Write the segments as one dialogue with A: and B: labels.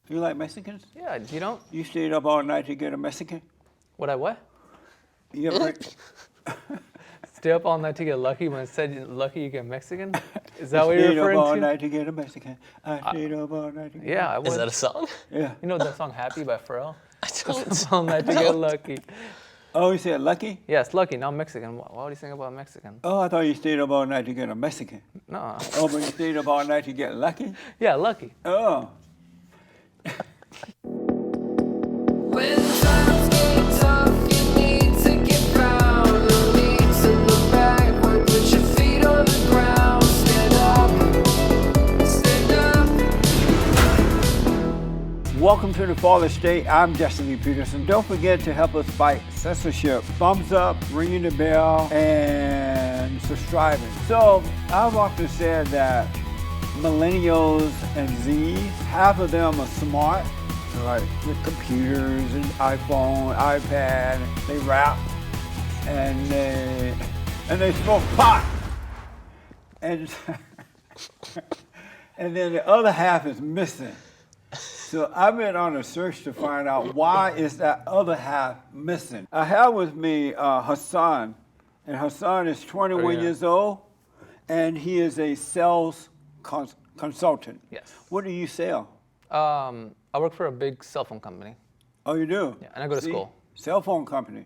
A: You like Mexicans?
B: Yeah, you don't?
A: You stayed up all night to get a Mexican?
B: Would I what?
A: You ever?
B: Stay up all night to get lucky when it said lucky you get Mexican? Is that what you're
A: Stayed up
B: referring
A: all
B: to?
A: night to get a Mexican. I stayed up all night to get
B: Yeah, I would.
C: Is that a song?
A: Yeah.
B: You know that song Happy by Pharrell?
C: I
B: Stay
C: don't.
B: up all night to get lucky.
A: Oh, you said lucky?
B: Yes, lucky, not Mexican. Why would you think about Mexican?
A: Oh, I thought you stayed up all night to get a Mexican.
B: No.
A: Oh, but you stayed up all night to get lucky?
B: Yeah, lucky.
A: Oh.
D: When times get tough, you need to get down. No need to look backward, put your feet on the ground. Stand up, stand up.
A: Welcome to TheFallenState. I'm Jesse Lee Peterson. Don't forget to help us fight censorship. Thumbs up, ringing the bell, and subscribing. So I've often said that Millennials and Zs, half of them are smart, like with computers and iPhone, iPad. They rap and they smoke pot. And and then the other half is missing. So I've been on a search to find out why is that other half missing. I have with me Hassan, and Hassan is 21
B: yeah.
A: years old, and he is a sales consultant.
B: Yes.
A: What do you sell?
B: I work for a big cell phone company.
A: Oh, you do?
B: Yeah, and I go to school.
A: Cell phone company,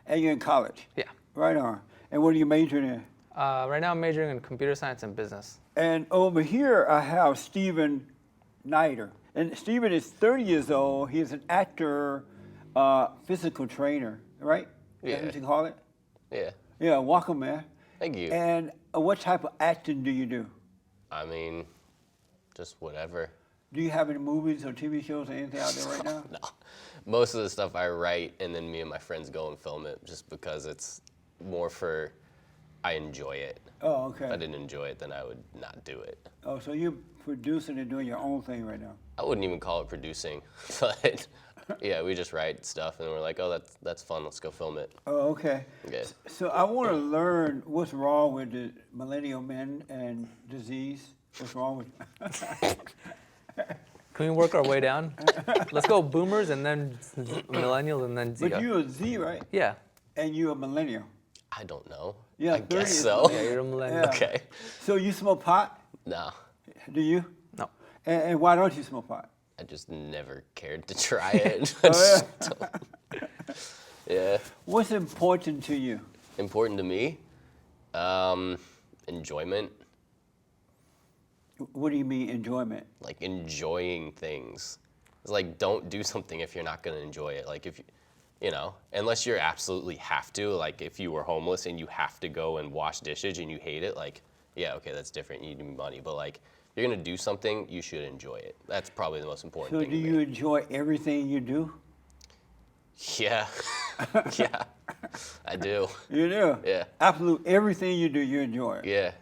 A: and you're in college.
B: Yeah.
A: Right on. And what are you majoring in?
B: Right now I'm majoring in computer science and business.
A: And over here I have Stephen Nider. And Stephen is 30 years old. He's an actor, physical trainer, right?
C: Yeah.
A: That's what you call it?
C: Yeah.
A: Yeah, welcome, man.
C: Thank you.
A: And what type of acting do you do?
C: I mean, just whatever.
A: Do you have any movies or TV shows or anything out there right now?
C: No. Most of the stuff I write and then me and my friends go and film it just because it's more for I enjoy it.
A: Oh, okay.
C: If I didn't enjoy it, then I would not do it.
A: Oh, so you're producing and doing your own thing right now?
C: I wouldn't even call it producing, but yeah, we just write stuff and we're like, oh, that's fun. Let's go film it.
A: Oh, okay.
C: Yeah.
A: So I want to learn what's wrong with the millennial men and disease. What's wrong with
B: Can we work our way down? Let's go boomers and then millennials and then Z.
A: But you're a Z, right?
B: Yeah.
A: And you're a millennial.
C: I don't know.
A: Yeah,
C: I
A: 30
C: guess
A: is-
C: so.
B: Yeah, you're a millennial.
A: Yeah.
C: Okay.
A: So you smoke pot?
C: No,
A: Do you?
B: No.
A: And why don't you smoke pot?
C: I just never cared to try it.
A: Oh,
C: Yeah.
A: What's important to you?
C: Important to me? Enjoyment.
A: What do you mean enjoyment?
C: Like enjoying things. It's like don't do something if you're not gonna enjoy it. Like if you know, unless you're absolutely have to, like if you were homeless and you have to go and wash dishes and you hate it, like, yeah, okay, that's different. You need money. But like if you're gonna do something, you should enjoy it. That's probably the most important
A: So
C: thing.
A: do
C: to
A: you
C: me.
A: enjoy everything you do?
C: Yeah. Yeah. I do.
A: You do?
C: Yeah.
A: Absolutely everything you do, you enjoy it.
C: Yeah.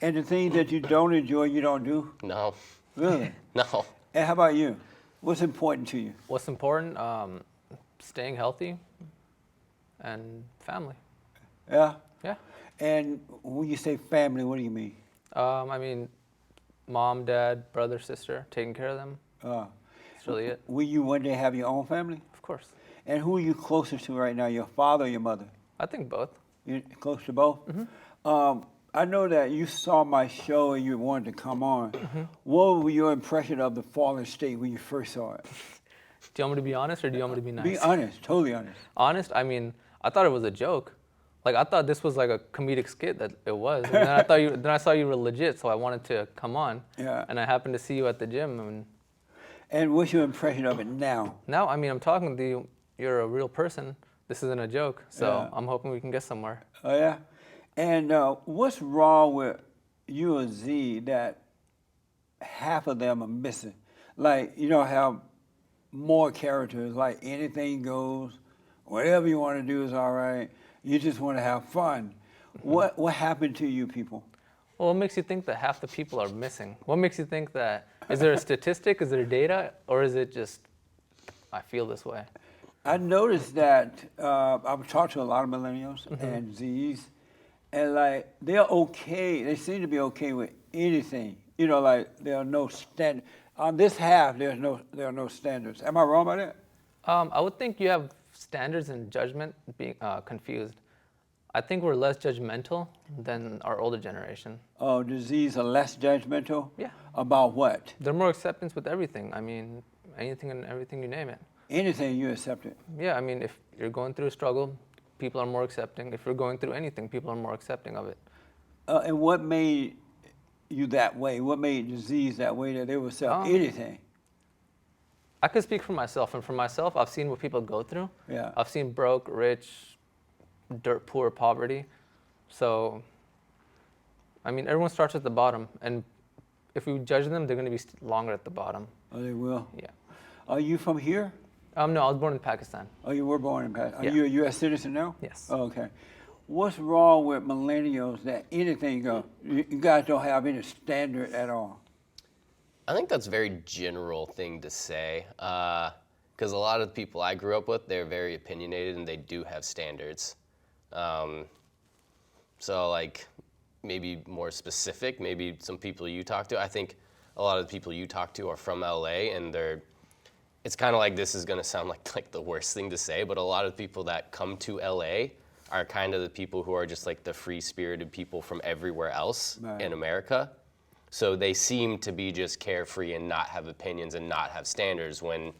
A: And the things that you don't enjoy, you don't do?
C: No.
A: Really?
C: No.
A: And how about you? What's important to you?
B: What's important? Staying healthy and family.
A: Yeah?
B: Yeah.
A: And when you say family, what do you mean?
B: I mean, mom, dad, brother, sister, taking care of them. That's really it.
A: Will you one day have your own family?
B: Of course.
A: And who are you closest to right now, your father or your mother?
B: I think both.
A: You're close to both? I know that you saw my show and you wanted to come on. What were your impression of The Fallen State when you first saw it?
B: Do you want me to be honest or do you want me to be nice?
A: Be honest, totally honest.
B: Honest, I mean, I thought it was a joke. Like I thought this was like a comedic skit that it was. And then I saw you were legit, so I wanted to come on.
A: Yeah.
B: And I happened to see you at the gym,
A: And what's your impression of it now?
B: now I mean I'm talking to you. You're a real person. This isn't a joke. So
A: Yeah.
B: I'm hoping we can get somewhere.
A: Oh, yeah? And what's wrong with you and Z that half of them are missing? Like, you don't have more characters, like anything goes, whatever you want to do is all right. You just want to have fun. What happened to you people?
B: Well, what makes you think that half the people are missing? What makes you think that? Is there a statistic? Is there data? Or is it just, I feel this way?
A: I noticed that I've talked to a lot of millennials and Zs, and like they're okay. They seem to be okay with anything. You know, like there are no stand. On this half, there are no standards. Am I wrong about that?
B: I would think you have standards and judgment being confused. I think we're less judgmental than our older generation.
A: Oh, disease are less judgmental?
B: Yeah.
A: About what?
B: They're more acceptance with everything. I mean, anything and everything you name it.
A: Anything you accept it.
B: Yeah, I mean, if you're going through a struggle, people are more accepting. If you're going through anything, people are more accepting of it.
A: And what made you that way? What made disease that way that they would accept anything?
B: I could speak for myself, and for myself, I've seen what people go through.
A: Yeah.
B: I've seen broke, rich, dirt poor, poverty. So, I mean, everyone starts at the bottom, and if we judge them, they're going to be longer at the bottom.
A: Oh, they will?
B: Yeah.
A: Are you from here?
B: No, I was born in Pakistan.
A: Oh, you were born in Pakistan. Are
B: Yeah.
A: you a U.S. citizen now?
B: Yes.
A: Oh, okay. What's wrong with millennials that anything go? You guys don't have any standard at all.
C: I think that's a very general thing to say, because a lot of the people I grew up with, they're very opinionated and they do have standards. So like maybe more specific, maybe some people you talk to, I think a lot of the people you talk to are from LA and it's kind of like, this is gonna sound like the worst thing to say, but a lot of people that come to LA are kind of the people who are just like the free-spirited people from everywhere else in America. So they seem to be just carefree and not have opinions and not have standards when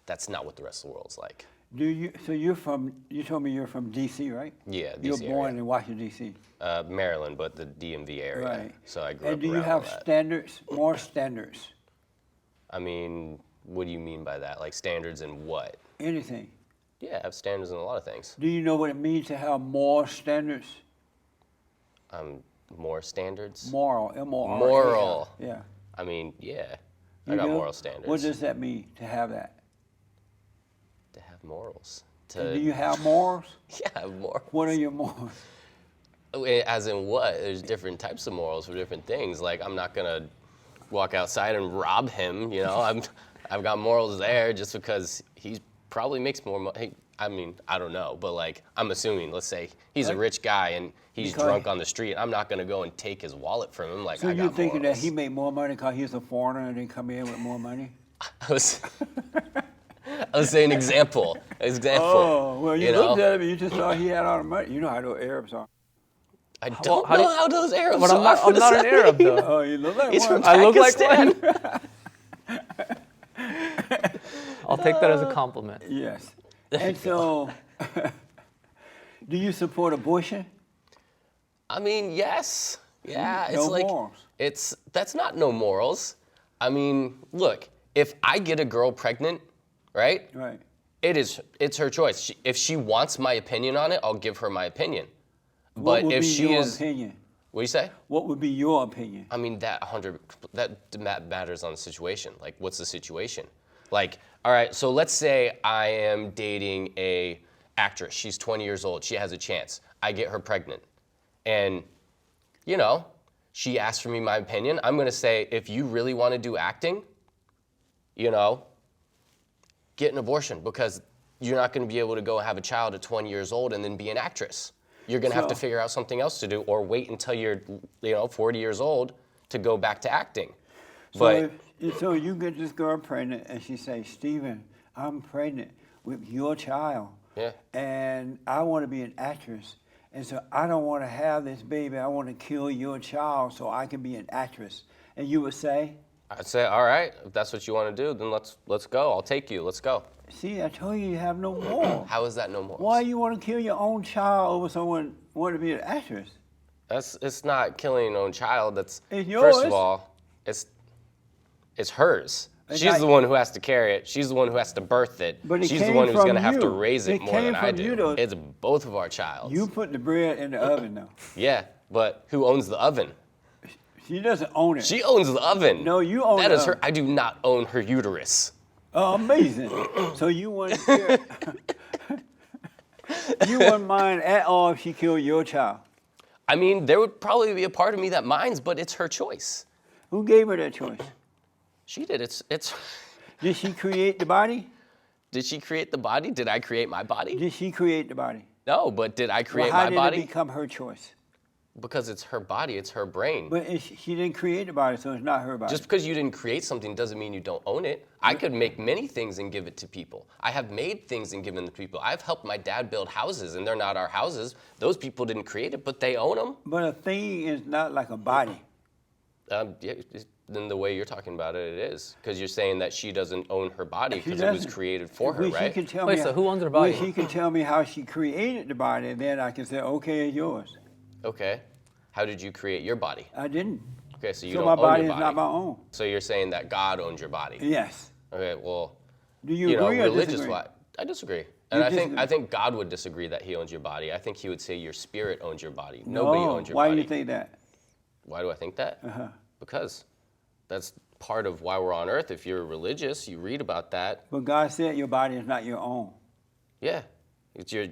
C: that's not what the rest of the world's like.
A: So you told me you're from D.C., right?
C: Yeah, DC
A: You were born
C: area.
A: in Washington, D.C.
C: Maryland, but the DMV area.
A: Right.
C: So I grew up
A: And do you
C: around
A: have
C: all that.
A: standards, more standards?
C: I mean, what do you mean by that? Like standards in what?
A: Anything.
C: Yeah, I have standards in a lot of things.
A: Do you know what it means to have more standards?
C: More standards?
A: Moral, M-O-R-A-L.
C: Moral.
A: Yeah.
C: I mean, yeah. I
A: You
C: got
A: do?
C: moral standards.
A: What does that mean, to have that?
C: To have morals.
A: And do you have morals?
C: Yeah, I have morals.
A: What are your morals?
C: As in what? There's different types of morals for different things. Like, I'm not gonna walk outside and rob him, you know? I've got morals there just because he probably makes more money. I mean, I don't know, but like, I'm assuming, let's say he's a rich guy and he's drunk on the street. I'm not gonna go and take his wallet from him. Like,
A: So
C: I got
A: you're thinking
C: morals.
A: that he made more money because he's a foreigner and they come in with more money?
C: I was saying example.
A: Oh, well, you looked
C: know?
A: at him and you just thought he had all the money. You know how those Arabs are.
C: I don't
B: how
C: know
B: do you-
C: how those Arabs
B: But
C: are.
B: I'm not an Arab, though.
A: Oh, you look like
C: He's
A: one.
C: from
B: I look like
C: Pakistan.
B: one. I'll take that as a compliment.
A: Yes. And so, do you support abortion?
C: I mean, yes. Yeah, it's
A: No
C: like
A: morals.
C: that's not no morals. I mean, look, if I get a girl pregnant, right?
A: Right.
C: It's her choice. If she wants my opinion on it, I'll give her my opinion.
A: What
C: But
A: would
C: if
A: be
C: she
A: your
C: is,
A: opinion?
C: what do you say?
A: What would be your opinion?
C: I mean, that matters on the situation. Like, what's the situation? Like, all right, so let's say I am dating a actress. She's 20 years old. She has a chance. I get her pregnant. And, you know, she asks for me my opinion. I'm going to say, if you really want to do acting, you know, get an abortion because you're not going to be able to go have a child at 20 years old and then be an actress. You're going to have to figure out something else to do or wait until you're, 40 years old to go back to acting.
A: So you get this girl pregnant and she says, Stephen, I'm pregnant with your child.
C: Yeah.
A: And I want to be an actress. And so I don't want to have this baby. I want to kill your child so I can be an actress. And you would say?
C: I'd say, all right, if that's what you want to do, then let's go. I'll take you. Let's go.
A: See, I told you have no morals.
C: How is that no morals?
A: Why you want to kill your own child over someone wanting to be an actress?
C: It's not killing your own child. That's
A: It's
C: first
A: yours.
C: of all, it's hers.
A: It's
C: She's
A: not-
C: the one who has to carry it. She's the one who has to birth it.
A: But it
C: She's the
A: came
C: one who's
A: from
C: going to have to
A: you.
C: raise it
A: It
C: more
A: came
C: than I
A: from
C: do.
A: you, though.
C: It's both of our childs.
A: You put the bread in the oven now.
C: Yeah, but who owns the oven?
A: She doesn't own it.
C: She owns the oven.
A: No, you own
C: That
A: the
C: is her.
A: oven.
C: I do not own her uterus.
A: Oh, amazing. So you wouldn't care. You wouldn't mind at all if she killed your child.
C: I mean, there would probably be a part of me that minds, but it's her choice.
A: Who gave her that choice?
C: She did. It's.
A: Did she create the body?
C: Did she create the body? Did I create my body?
A: Did she create the body?
C: No, but did I create
A: Well, how
C: my
A: did
C: body?
A: it become her choice?
C: Because it's her body, it's her brain.
A: But she didn't create the body, so it's not her body.
C: Just because you didn't create something doesn't mean you don't own it. I could make many things and give it to people. I have made things and given them to people. I've helped my dad build houses, and they're not our houses. Those people didn't create it, but they own them.
A: But a thing is not like a body.
C: Yeah, then the way you're talking about it, it is. Because you're saying that she doesn't own her body because it was created for her, right?
B: Wait, so who owns her body?
A: Well, she can tell me how she created the body, and then I can say, okay, it's yours.
C: Okay. How did you create your body?
A: I didn't.
C: Okay, so you
A: So
C: don't
A: my
C: own
A: body
C: your
A: is
C: body.
A: not my own.
C: So you're saying that God owns your body?
A: Yes.
C: Okay, well,
A: Do you agree or
C: religious
A: disagree?
C: wise, I disagree. And I
A: disagree?
C: think God would disagree that he owns your body. I think he would say your spirit owns your body. Nobody owns your
A: why
C: body.
A: do you think that?
C: Why do I think that?
A: Uh-huh.
C: Because that's part of why we're on earth. If you're religious, you read about that.
A: But God said your body is not your own.
C: Yeah.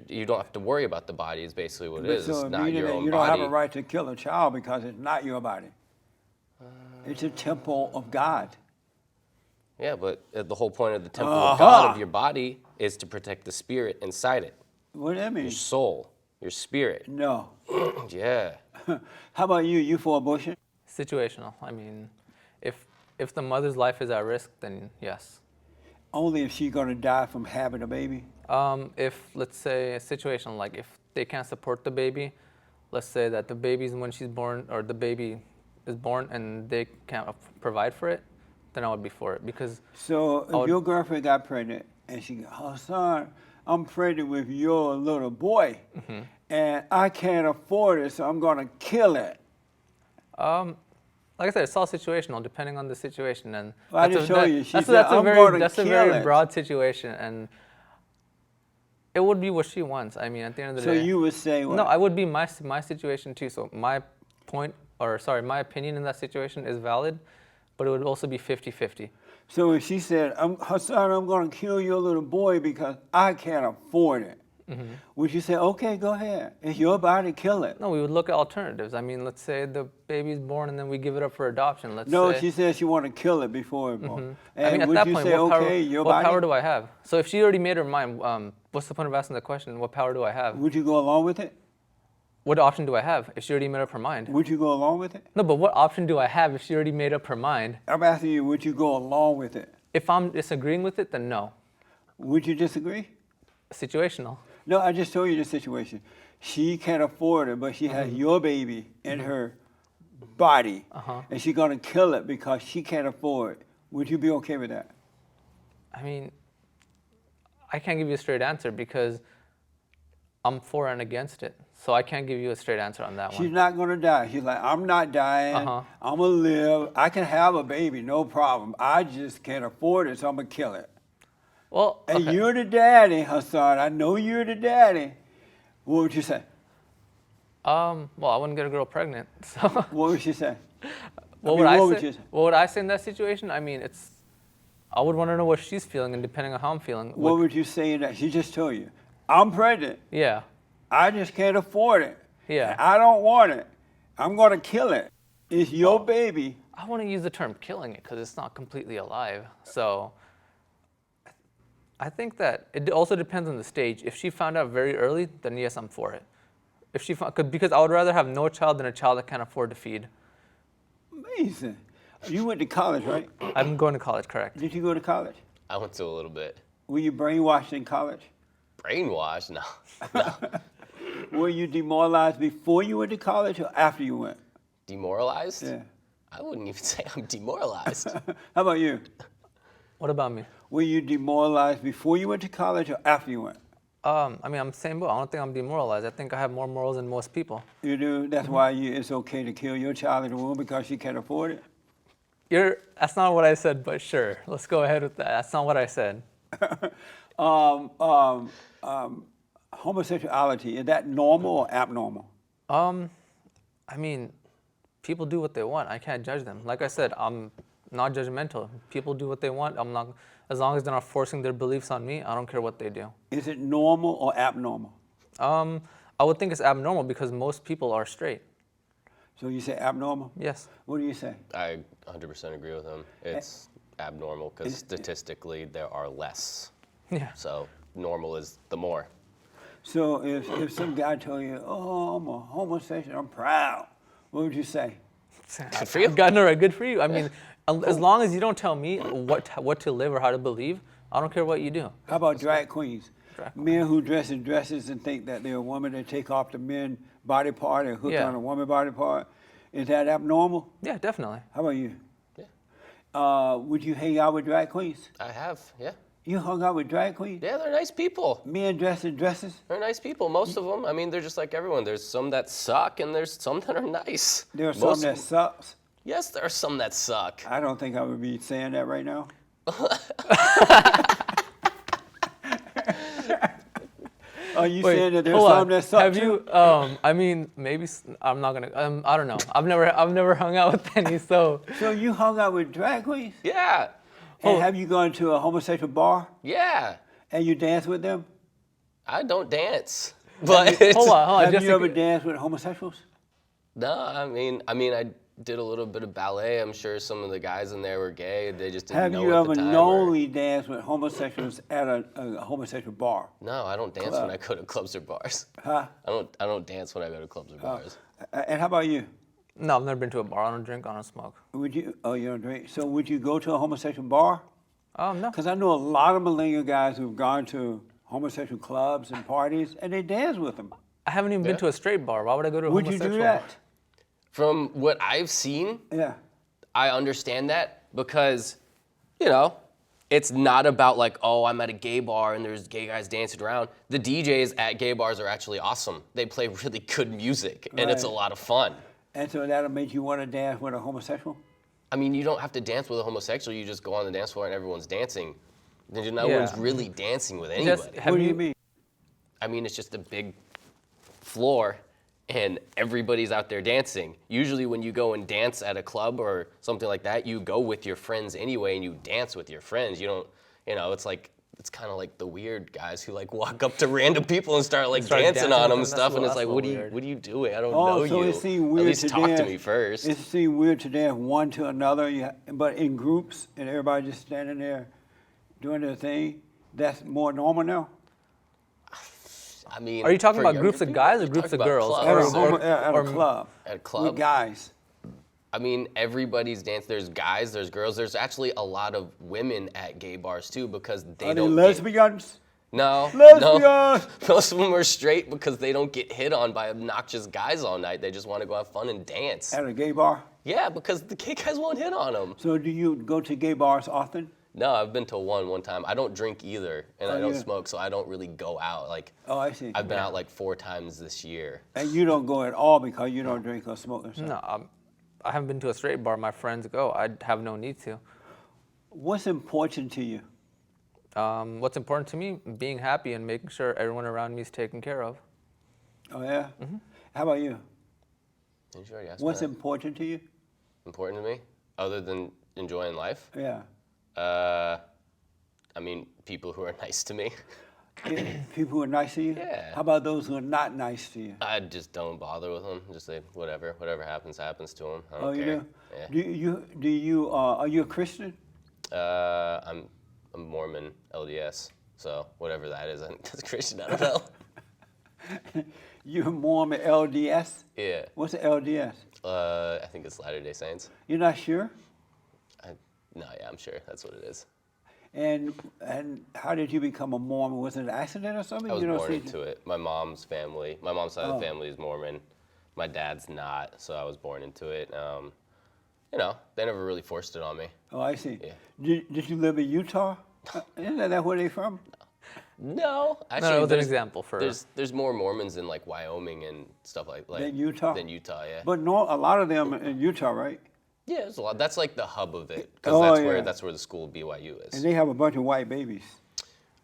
C: You don't have to worry about the body is basically what it is.
A: So
C: It's not
A: meaning
C: your
A: that
C: own
A: you don't
C: body.
A: have a right to kill a child because it's not your body. It's a temple of God.
C: Yeah, but the whole point of the temple of God of your body is to protect the spirit inside it.
A: What does that mean?
C: Your soul, your spirit.
A: No.
C: Yeah.
A: How about you? You for abortion?
B: Situational. I mean, if the mother's life is at risk, then yes.
A: Only if she's going to die from having a baby?
B: If, let's say, a situation like if they can't support the baby, let's say that the baby's when she's born, or the baby is born and they can't provide for it, then I would be for it. Because
A: So if your girlfriend got pregnant and she goes, Hassan, I'm pregnant with your little boy, and I can't afford it, so I'm going to kill it.
B: like I said, it's all situational, depending on the situation. And
A: Well, I just told you, she
B: that's
A: said,
B: a
A: "I'm
B: very
A: gonna
B: that's a
A: kill
B: very
A: it."
B: broad situation, and it would be what she wants. I mean, at the end of the
A: So
B: day.
A: you would say what?
B: No, I would be my situation too. So my my opinion in that situation is valid, but it would also be 50-50.
A: So if she said, Hassan, I'm going to kill your little boy because I can't afford it, would you say, okay, go ahead. It's your body, kill it?
B: No, we would look at alternatives. I mean, let's say the baby's born and then we give it up for adoption. Let's
A: No,
B: say,
A: she said she want to kill it before it born. And
B: I mean, at
A: would
B: that
A: you
B: point,
A: say,
B: what power,
A: okay, your
B: what
A: body?
B: power do I have? So if she already made her mind, what's the point of asking the question? What power do I have?
A: Would you go along with it?
B: What option do I have if she already made up her mind?
A: Would you go along with it?
B: No, but what option do I have if she already made up her mind?
A: I'm asking you, would you go along with it?
B: If I'm disagreeing with it, then no.
A: Would you disagree?
B: Situational.
A: No, I just told you the situation. She can't afford it, but she has your baby in her body, and she's going to kill it because she can't afford it. Would you be okay with that?
B: I mean, I can't give you a straight answer because I'm for and against it. So I can't give you a straight answer on that
A: She's
B: one.
A: not going to die. She's like, I'm not dying. I'm going to live. I can have a baby, no problem. I just can't afford it, so I'm going to kill it.
B: Well,
A: And
B: okay.
A: you're the daddy, Hassan. I know you're the daddy. What would you say?
B: Well, I wouldn't get a girl pregnant. So
A: What would you say?
B: what
A: mean,
B: would I
A: what would
B: say?
A: you say?
B: What would I say in that situation? I mean, I would want to know what she's feeling, and depending on how I'm feeling.
A: What would you say in that? She just told you, I'm pregnant.
B: Yeah.
A: I just can't afford it.
B: Yeah.
A: And I don't want it. I'm going to kill it. It's your baby.
B: I want to use the term killing it because it's not completely alive. So I think that it also depends on the stage. If she found out very early, then yes, I'm for it. If she because I would rather have no child than a child that can't afford to feed.
A: Amazing. You went to college, right?
B: I'm going to college, correct?
A: Did you go to college?
C: I went to a little bit.
A: Were you brainwashed in college?
C: Brainwashed? No.
A: Were you demoralized before you went to college or after you went?
C: Demoralized?
A: Yeah.
C: I wouldn't even say I'm demoralized.
A: How about you?
B: What about me?
A: Were you demoralized before you went to college or after you went?
B: I mean, I'm the same boat. I don't think I'm demoralized. I think I have more morals than most people.
A: You do? That's why it's okay to kill your child in the womb because she can't afford it?
B: That's not what I said, but sure. Let's go ahead with that. That's not what I said.
A: Homosexuality, is that normal or abnormal?
B: I mean, people do what they want. I can't judge them. Like I said, I'm not judgmental. People do what they want. I'm not, as long as they're not forcing their beliefs on me, I don't care what they do.
A: Is it normal or abnormal?
B: I would think it's abnormal because most people are straight.
A: So you say abnormal?
B: Yes.
A: What do you say?
C: I 100% agree with him. It's abnormal because statistically there are less.
B: Yeah.
C: So normal is the more.
A: So if some guy told you, oh, I'm a homosexual, I'm proud, what would you say?
C: Good for you.
B: Good for you. I mean, as long as you don't tell me what to live or how to believe, I don't care what you do.
A: How about drag queens?
B: Drag
A: Men who dress in dresses and think that they're a woman, they take off the men body part and hook
B: Yeah.
A: on a woman body part. Is that abnormal?
B: Yeah, definitely.
A: How about you?
C: Yeah.
A: Would you hang out with drag queens?
C: I have, yeah.
A: You hung out with drag queens?
C: Yeah, they're nice people.
A: Men dressed in dresses?
C: They're nice people, most of them. I mean, they're just like everyone. There's some that suck and there's some that are nice.
A: There are some that sucks.
C: Yes, there are some that suck.
A: I don't think I would be saying that right now. Are you saying that there's
B: hold
A: some
B: on.
A: that suck
B: Have
A: too?
B: you? I mean, maybe I'm not gonna. I don't know. I've never hung out with any. So
A: So you hung out with drag queens?
C: Yeah,
A: And have you gone to a homosexual bar
C: yeah.
A: and you danced with them?
C: I don't dance. But
B: hold on.
A: Have
B: Just
A: you ever danced with homosexuals?
C: No, I mean, I did a little bit of ballet. I'm sure some of the guys in there were gay. They just didn't
A: Have
C: know
A: you
C: at
A: ever
C: the time.
A: knowingly danced with homosexuals at a homosexual bar?
C: No, I don't dance when I go to clubs or bars.
A: Huh?
C: I don't dance when I go to clubs or bars.
A: And how about you?
B: No, I've never been to a bar. I don't drink. I don't smoke.
A: Would you? Oh, you don't drink. So would you go to a homosexual bar?
B: No.
A: Because I know a lot of millennial guys who've gone to homosexual clubs and parties and they dance with them.
B: I haven't even been to a straight bar. Why would I go to a
A: Would you
B: homosexual
A: do
B: bar?
A: that?
C: From what I've seen,
A: Yeah.
C: I understand that because, it's not about like, oh, I'm at a gay bar and there's gay guys dancing around. The DJs at gay bars are actually awesome. They play really good music and it's a
A: Right.
C: lot of fun.
A: And so that'll make you want to dance with a homosexual?
C: I mean, you don't have to dance with a homosexual. You just go on the dance floor and everyone's dancing. No one's really dancing with anybody.
A: What do you mean?
C: I mean, it's just a big floor and everybody's out there dancing. Usually when you go and dance at a club or something like that, you go with your friends anyway and you dance with your friends. You don't, it's kind of like the weird guys who like walk up to random people and start dancing on them and stuff. And it's like, what are you doing? I don't know
A: so
C: you.
A: it seemed weird
C: At least
A: to
C: talk to
A: dance.
C: me first.
A: It seemed weird to dance one to another, but in groups and everybody just standing there doing their thing. That's more normal now?
C: I mean,
B: Are you talking
C: for
B: about
C: younger
B: groups of
C: people,
B: guys or
C: you're
B: groups
C: talking
B: of
C: about
B: girls?
C: clubs.
A: At a club.
C: At a club?
A: With guys.
C: I mean, everybody's dance. There's guys, there's girls. There's actually a lot of women at gay bars too because they
A: Are they
C: don't.
A: lesbians?
C: No,
A: Lesbians!
C: no. Most of them are straight because they don't get hit on by obnoxious guys all night. They just want to go have fun and dance.
A: At a gay bar?
C: Yeah, because the gay guys won't hit on them.
A: So do you go to gay bars often?
C: No, I've been to one time. I don't drink either, and I don't
A: yeah.
C: smoke, so I don't really go out. Like,
A: Oh, I see.
C: I've been out like 4 times this year.
A: And you don't go at all because you don't drink or smoke or something?
B: No, I haven't been to a straight bar. My friends go. I have no need to.
A: What's important to you?
B: What's important to me? Being happy and making sure everyone around me is taken care of.
A: Oh, yeah? How about you?
C: Didn't you already ask
A: What's
C: me that?
A: important to you?
C: Important to me, other than enjoying life?
A: Yeah.
C: I mean, people who are nice to me.
A: People who are nice to you?
C: Yeah.
A: How about those who are not nice to you?
C: I just don't bother with them. Just say whatever happens to them. I don't
A: Oh, you
C: care.
A: do?
C: Yeah.
A: Are you a Christian?
C: I'm Mormon LDS, so whatever that is, that's Christian. I don't know.
A: You're Mormon LDS?
C: Yeah.
A: What's the LDS?
C: I think it's Latter-day Saints.
A: You're not sure?
C: No, yeah, I'm sure that's what it is.
A: And how did you become a Mormon? Was it an accident or something?
C: I was
A: You don't
C: born
A: see-
C: into it. My mom's side
A: Oh.
C: of the family is Mormon. My dad's not, so I was born into it. They never really forced it on me.
A: Oh, I see.
C: Yeah.
A: Did you live in Utah? Isn't that where they from?
C: No, actually,
B: No, it was an
C: there's-
B: example for.
C: There's more Mormons in like Wyoming and stuff like
A: Than Utah?
C: Than Utah, yeah.
A: But no, a lot of them in Utah, right?
C: Yeah, there's a lot. That's like the hub of it, because
A: Oh,
C: that's where the school BYU is.
A: And they have a bunch of white babies.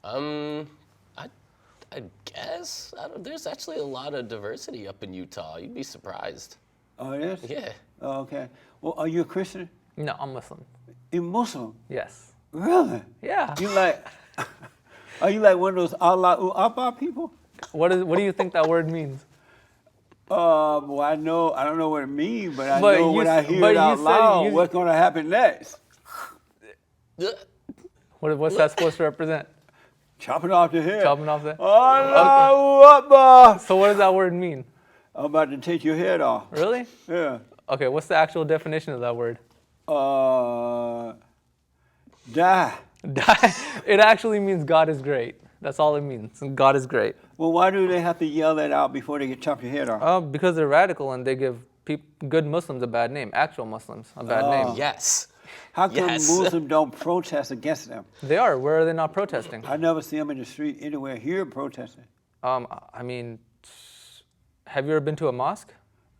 C: I guess there's actually a lot of diversity up in Utah. You'd be surprised.
A: Oh, it is?
C: Yeah.
A: Oh, okay. Well, are you a Christian?
B: No, I'm Muslim.
A: You Muslim?
B: Yes.
A: Really?
B: Yeah.
A: You like? Are you like one of those Allahu Akbar people?
B: What do you think that word means?
A: Well, I don't know what it means, but I
B: But
A: know
B: you
A: when I
B: s-
A: hear
B: but
A: it
B: you
A: out
B: said
A: loud,
B: you-
A: what's going to happen next?
B: What's that supposed to represent?
A: Chopping off the head.
B: Chopping off the.
A: Allahu Akbar.
B: So what does that word mean?
A: I'm about to take your head off.
B: Really?
A: Yeah.
B: Okay, what's the actual definition of that word?
A: Die.
B: It actually means God is great. That's all it means. God is great.
A: Well, why do they have to yell that out before they get chop your head off?
B: Because they're radical and they give good Muslims a bad name. Actual Muslims a bad name.
C: Yes.
A: How come
C: Yes.
A: Muslims don't protest against them?
B: They are. Where are they not protesting?
A: I never see them in the street anywhere here protesting.
B: I mean, have you ever been to a mosque?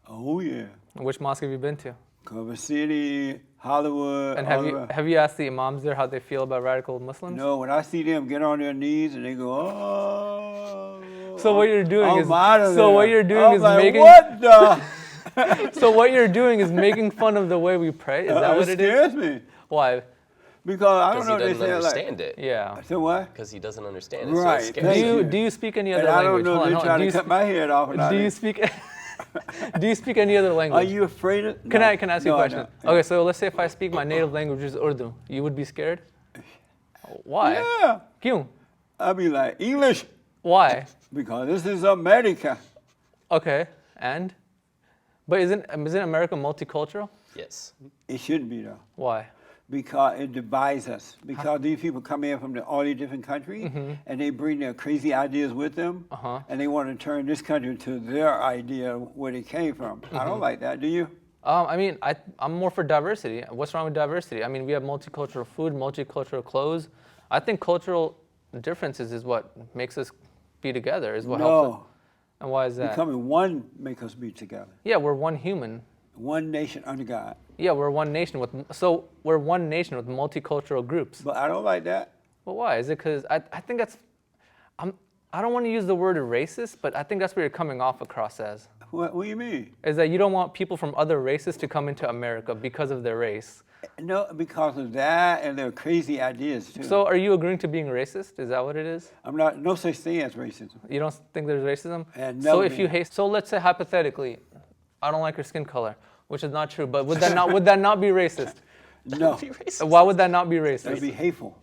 A: Oh, yeah.
B: Which mosque have you been to?
A: Culver City, Hollywood.
B: And
A: all around.
B: have you asked the imams there how they feel about radical Muslims?
A: No, when I see them get on their knees and they go, oh.
B: So what you're doing
A: I'm
B: is
A: out of
B: so
A: there.
B: what you're doing
A: I'm
B: is
A: like,
B: making
A: what the?
B: so what you're doing is making fun of the way we pray. Is that what it is?
A: scares me.
B: Why?
A: Because I don't
C: Because
A: know
C: he
A: what they
C: doesn't
A: say
C: understand
A: like.
C: it.
B: Yeah.
A: So what?
C: Because he doesn't understand it.
A: Right.
C: So it
A: Thank
C: scares
A: you.
B: Do you speak any other
A: And I don't
B: language?
A: know
B: Hold
A: if
B: on,
A: they're trying
B: hold on.
A: to cut my head off or not.
B: Do you speak Do you speak any other language?
A: Are you afraid of?
B: Can
A: no.
B: I ask you
A: No,
B: a
A: I
B: question?
A: don't.
B: Okay, so let's say if I speak my native language, which is Urdu, you would be scared? Why?
A: Yeah.
B: Kyun?
A: I'll be like, English,
B: Why?
A: because this is America.
B: Okay, and? But isn't America multicultural?
C: Yes.
A: It shouldn't be though,
B: Why?
A: because it divides us. Because these people come in from all these different countries, and they bring their crazy ideas with them, and they want to turn this country to their idea of where they came from. I don't like that. Do you?
B: I mean, I'm more for diversity. What's wrong with diversity? I mean, we have multicultural food, multicultural clothes. I think cultural differences is what makes us be together, is what helps us.
A: No,
B: And why is that?
A: becoming one make us be together.
B: Yeah, we're one human.
A: One nation under God.
B: Yeah, we're one nation with multicultural groups.
A: But I don't like that.
B: But why? Is it because I think that's I don't want to use the word racist, but I think that's what you're coming off across as.
A: What do you mean?
B: Is that you don't want people from other races to come into America because of their race.
A: No, because of that and their crazy ideas too.
B: So are you agreeing to being racist? Is that what it is?
A: I'm not. No such thing as racism.
B: You don't think there's racism?
A: And
B: So
A: no
B: if you
A: being.
B: hate, so let's say hypothetically, I don't like your skin color, which is not true, but would that not be racist?
A: No,
C: Be racist.
B: Why would that not be
A: that'd
B: racist?
A: be hateful.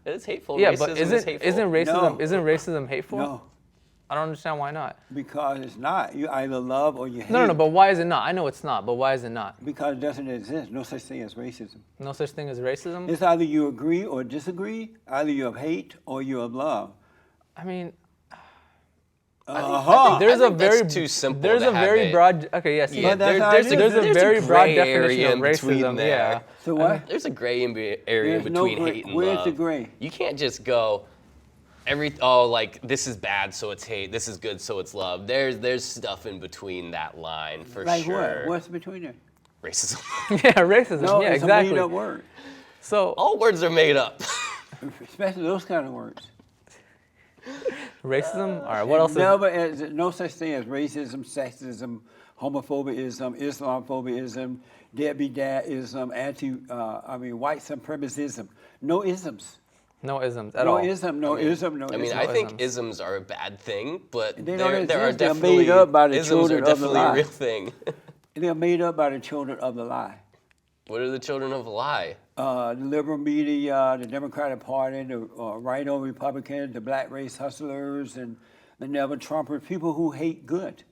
C: It is hateful.
B: Yeah,
C: Racism
B: but
C: is hateful.
B: isn't racism hateful?
A: No,
B: I don't understand why not.
A: because it's not. You either love or you hate.
B: No, but why is it not? I know it's not, but why is it not?
A: Because it doesn't exist. No such thing as racism.
B: No such thing as racism?
A: It's either you agree or disagree. Either you have hate or you have love.
B: I mean,
C: There's that's too simple.
B: There's
C: to
B: a very
C: have it.
B: broad. Okay, yes.
C: Yeah,
A: But that's how
C: there's,
A: it
C: a,
A: is.
B: There's a very broad
C: gray
B: definition
C: area
B: of
C: in between
B: racism.
C: there.
B: Yeah.
A: So what?
C: There's a gray area in
A: There's no
C: between
A: gray.
C: hate and
A: Where's
C: love.
A: the gray?
C: You can't just go like this is bad so it's hate, this is good so it's love. There's stuff in between that line for
A: Like
C: sure.
A: what? What's between them?
C: Racism.
B: Yeah, racism.
A: No,
B: yeah,
A: it's
B: exactly.
A: a made-up word.
B: So
C: All words are made up.
A: Especially those kind of words.
B: racism. All right. What else?
A: There's no such thing as racism, sexism, homophobism, Islamophobism, deadbeat dadism, white supremacism. No isms.
B: No isms at
A: No
B: all.
A: ism, no ism, no
C: I mean,
A: ism.
C: I
B: no
C: think
B: isms.
C: isms are a bad thing, but
A: They don't
C: there are
A: exist. They're
C: definitely
A: made up by the
C: isms
A: children
C: are
A: of the
C: definitely a
A: lie.
C: real thing.
A: They're made up by the children of the lie.
C: What are the children of a lie?
A: The liberal media, the Democratic Party, the right-on Republicans, the black race hustlers, and the never Trumpers, people who hate good.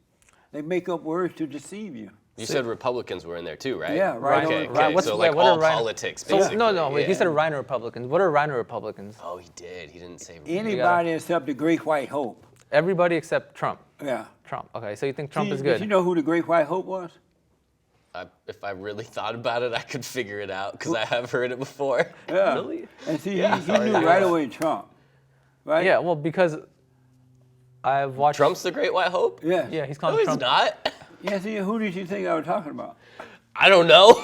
A: They make up words to deceive you.
C: You said Republicans were in there too, right?
A: Yeah, right
C: Okay,
A: on-
C: okay.
B: right, what's-
C: So
B: wait,
C: like
B: what are
C: all
B: rhino-
C: politics,
B: So
C: basically.
B: wait. He
C: yeah.
B: said Rhino Republicans. What are Rhino Republicans?
C: Oh, he did. He didn't say.
A: Anybody except the Great White Hope.
B: Everybody except Trump.
A: Yeah.
B: Trump. Okay, so you think Trump is
A: Did
B: good?
A: you know who the Great White Hope was?
C: If I really thought about it, I could figure it out because I have heard it before.
A: Yeah.
B: Really?
A: And see, he knew right away Trump. Right?
B: Yeah. Well, because I've watched.
C: Trump's the Great White Hope?
A: Yeah.
B: Yeah, he's
C: No,
B: calling
C: he's
B: Trump.
C: not.
A: Yeah, see, who did you think I was talking about?
C: I don't know.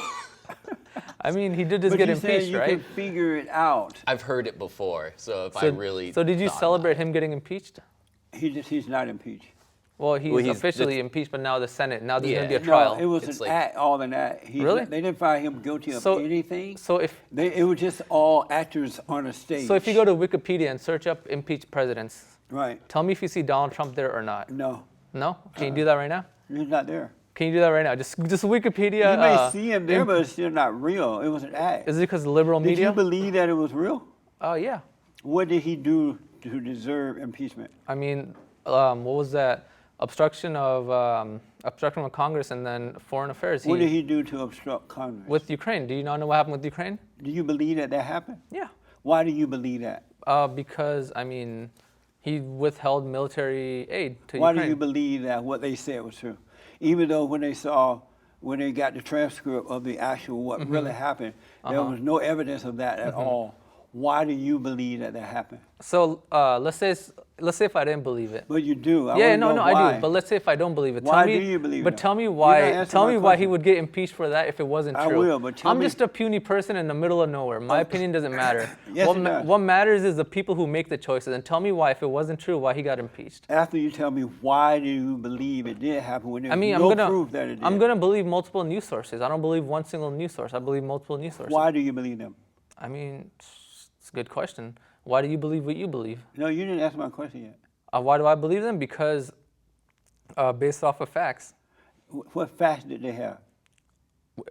B: I mean, he did just
A: But
B: get
A: you said
B: impeached,
A: you
B: right?
A: could figure it out.
C: I've heard it before, so if I really.
B: So did you
C: thought
B: celebrate
C: about
B: him getting impeached?
A: He's not impeached.
B: Well, he's
C: Well, he's-
B: officially impeached, but now the Senate. Now there's going to
C: Yeah.
B: be a trial.
A: No, it was
C: It's
A: an
C: like-
A: act, all an act.
B: Really?
A: They didn't find him guilty of
B: So-
A: anything.
B: So if
A: It was just all actors on a stage.
B: if you go to Wikipedia and search up impeached presidents,
A: Right.
B: tell me if you see Donald Trump there or not.
A: No,
B: No? Can you do that right now?
A: he's not there.
B: Can you do that right now? Just Wikipedia.
A: You may see him there, but it's still not real. It was an act.
B: Is it because the liberal
A: Did
B: media?
A: you believe that it was real?
B: Oh yeah.
A: What did he do to deserve impeachment?
B: I mean, what was that? Obstruction of Congress and then foreign affairs.
A: What did he do to obstruct Congress?
B: With Ukraine. Do you not know what happened with Ukraine?
A: Do you believe that happened?
B: Yeah.
A: Why do you believe that?
B: Because, I mean, he withheld military aid to
A: Why
B: Ukraine.
A: do you believe that what they said was true? Even though when they got the transcript of the actual what really happened, there was no evidence of that at all. Why do you believe that happened?
B: So let's say if I didn't believe it.
A: But you do. I
B: Yeah,
A: wanna
B: no,
A: know
B: I
A: why.
B: do. But let's say if I don't believe it.
A: Why do you believe
B: But
A: it?
B: tell me
A: You're not
B: why.
A: answering
B: Tell
A: my
B: me why he
A: question.
B: would get impeached for that if it wasn't true.
A: I will, but tell
B: I'm
A: me-
B: just a puny person in the middle of nowhere. My opinion doesn't matter.
A: Yes, it does.
B: What matters is the people who make the choices. And tell me why, if it wasn't true, why he got impeached.
A: After you tell me why do you believe it did happen when there's no proof that it did?
B: I'm gonna believe multiple news sources. I don't believe one single news source. I believe multiple news sources.
A: Why do you believe them?
B: I mean, it's a good question. Why do you believe what you believe?
A: No, you didn't answer my question yet.
B: Why do I believe them? Because based off of facts.
A: What facts did they have?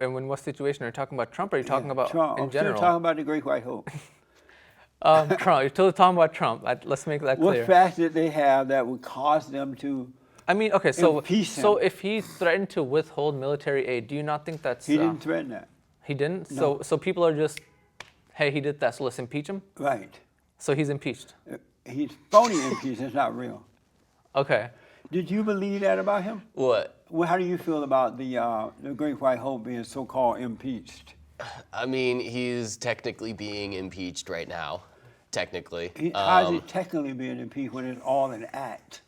B: And in what situation are you talking about? Trump? Or are you talking about
A: Trump.
B: in
A: I'm
B: general?
A: still talking about the Great White Hope.
B: Trump. You're still talking about Trump. Let's make that clear.
A: What facts did they have that would cause them to?
B: I mean, okay, so
A: impeach him?
B: so if he threatened to withhold military aid, do you not think that's
A: He didn't threaten that.
B: He didn't?
A: No.
B: So people are just, hey, he did that, so let's impeach him?
A: Right.
B: So he's impeached.
A: He's phony impeached. It's not real.
B: Okay.
A: Did you believe that about him?
C: What?
A: Well, how do you feel about the Great White Hope being so-called impeached?
C: I mean, he's technically being impeached right now. Technically.
A: How is he technically being impeached when it's all an act?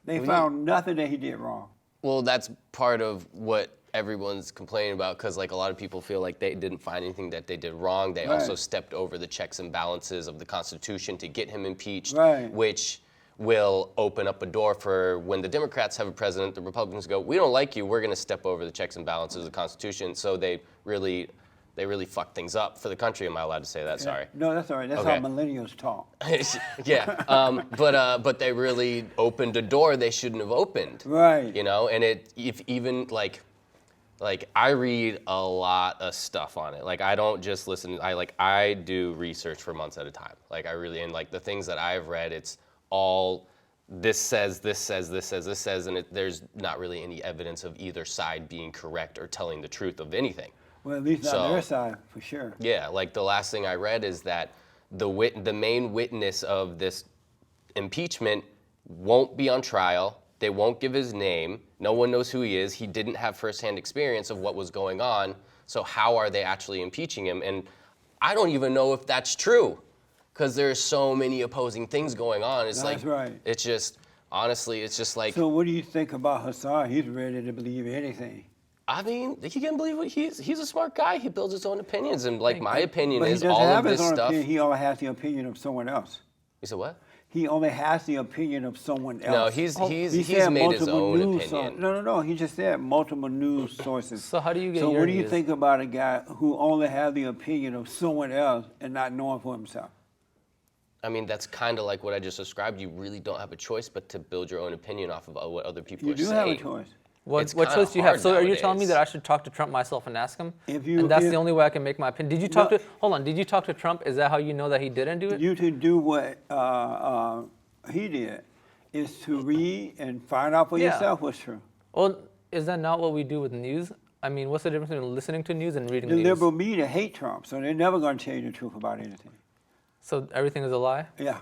A: They found nothing that he did wrong.
C: Well, that's part of what everyone's complaining about, because like a lot of people feel like they didn't find anything that they did wrong. They also stepped over the checks and balances of the Constitution to get him impeached, which will open up a door for when the Democrats have a president, the Republicans go, we don't like you, we're going to step over the checks and balances of the Constitution. So they really fucked things up for the country. Am I allowed to say that? Sorry.
A: No, that's all right. That's
C: Okay.
A: how millennials talk.
C: Yeah, but they really opened a door they shouldn't have opened.
A: Right.
C: You know, and if even like I read a lot of stuff on it. Like I don't just listen. I do research for months at a time. Like I really, and like the things that I've read, it's all this says, and there's not really any evidence of either side being correct or telling the truth of anything.
A: Well, at least not
C: So-
A: their side, for sure.
C: Yeah, like the last thing I read is that the main witness of this impeachment won't be on trial. They won't give his name. No one knows who he is. He didn't have firsthand experience of what was going on. So how are they actually impeaching him? And I don't even know if that's true, because there's so many opposing things going on. It's
A: That's
C: like,
A: right.
C: it's just, honestly, it's just like,
A: So what do you think about Hassan? He's ready to believe anything.
C: I mean, he can believe what he's a smart guy. He builds his own opinions. And like my opinion
A: But he
C: is
A: doesn't
C: all
A: have
C: of
A: his
C: this
A: own
C: stuff.
A: opinion. He only has the opinion of someone else.
C: You said what?
A: He only has the opinion of someone else.
C: No, he's
A: He
C: made
A: said
C: his
A: multiple
C: own
A: news
C: opinion.
A: No. He just said multiple news sources.
B: So how do you get
A: So
B: your
A: what do you
B: news?
A: think about a guy who only has the opinion of someone else and not knowing for himself?
C: I mean, that's kind of like what I just described. You really don't have a choice but to build your own opinion off of what other people
A: You
C: are
A: do
C: saying.
A: have a choice.
B: What
C: It's
B: choice
C: kinda
B: do you have?
C: hard
B: So are you telling me
C: nowadays.
B: that I should talk to Trump myself and ask him?
A: If
B: That's the only way I can make my opinion. Did you talk
A: No.
B: to? Hold on. Did you talk to Trump? Is that how you know that he didn't do it?
A: You to do what he did is to read and find out for
B: Yeah.
A: yourself what's true.
B: Well, is that not what we do with news? I mean, what's the difference between listening to news and reading
A: The
B: news?
A: liberal media hate Trump, so they're never going to tell you the truth about anything.
B: So everything is a lie?
A: Yeah.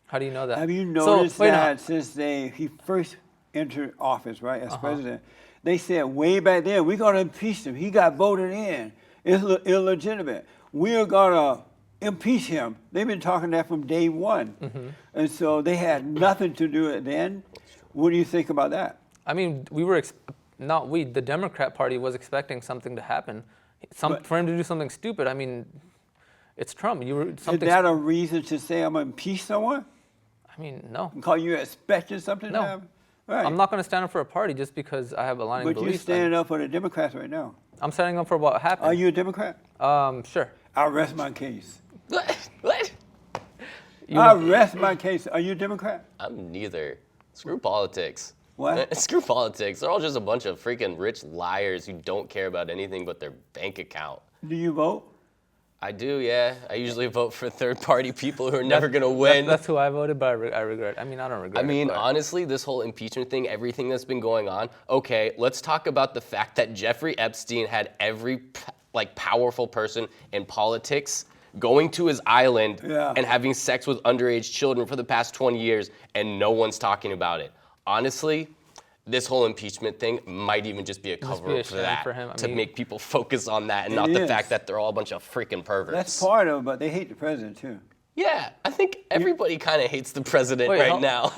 B: How do you know that?
A: Have you
B: So,
A: noticed
B: wait, no.
A: that since he first entered office, right, as president, they said way back then, we're going to impeach him. He got voted in. It's illegitimate. We're going to impeach him. They've been talking that from day one. And so they had nothing to do it then. What do you think about that?
B: I mean, we were the Democrat Party was expecting something to happen. For him to do something stupid. I mean, it's Trump.
A: Is that a reason to say I'm going to impeach someone?
B: I mean, no.
A: Because you're expecting something
B: No.
A: to happen? Right.
B: I'm not going to stand up for a party just because I have aligning
A: But you're
B: beliefs.
A: standing up for the Democrats right now.
B: I'm standing up for what happened.
A: Are you a Democrat?
B: Sure.
A: I'll rest my case.
C: What?
A: I'll rest my case. Are you a Democrat?
C: I'm neither. Screw politics.
A: What?
C: Screw politics. They're all just a bunch of freaking rich liars who don't care about anything but their bank account.
A: Do you vote?
C: I do, yeah. I usually vote for third-party people who are never going to win.
B: That's who I voted, but I regret. I mean, I don't regret.
C: I mean,
B: it, but
C: honestly, this whole impeachment thing, everything that's been going on. Okay, let's talk about the fact that Jeffrey Epstein had every powerful person in politics going to his island and having sex with underage children for the past 20 years, and no one's talking about it. Honestly, this whole impeachment thing might even just be a cover-up for that, to make people focus on that and not the fact that they're all a bunch of freaking perverts.
A: That's part of it, but they hate the president too.
C: Yeah, I think everybody kind of hates the president now.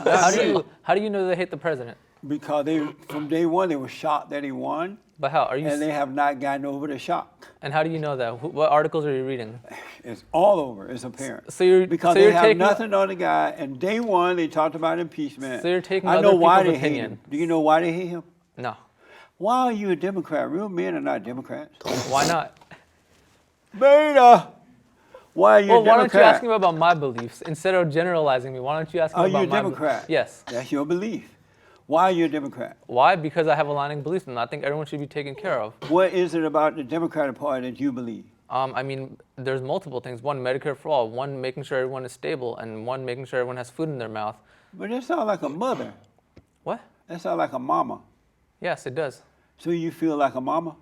B: How do you know they hate the president?
A: Because from day one, they were shocked that he won.
B: But how are you?
A: And they have not gotten over the shock.
B: And how do you know that? What articles are you reading?
A: It's all over. It's apparent.
B: Because
A: they have nothing on the guy. And day one, they talked about impeachment.
B: So you're taking
A: I know
B: other
A: why
B: people's
A: they hate
B: opinion.
A: him. Do you know why they hate him?
B: No.
A: Why are you a Democrat? Real men are not Democrats.
B: Why not?
A: Beta. Why are you a Democrat?
B: Why don't you ask me about my beliefs instead of generalizing me? Why don't you ask me about my
A: beliefs? Are you a Democrat?
B: Yes.
A: That's your belief. Why are you a Democrat?
B: Why? Because I have aligning beliefs, and I think everyone should be taken care of.
A: What is it about the Democratic Party that you believe?
B: I mean, there's multiple things. One, Medicare for all. One, making sure everyone is stable. And one, making sure everyone has food in their mouth.
A: But that sounds like a mother.
B: What?
A: That sounds like a mama.
B: Yes, it does.
A: So you feel like a mama?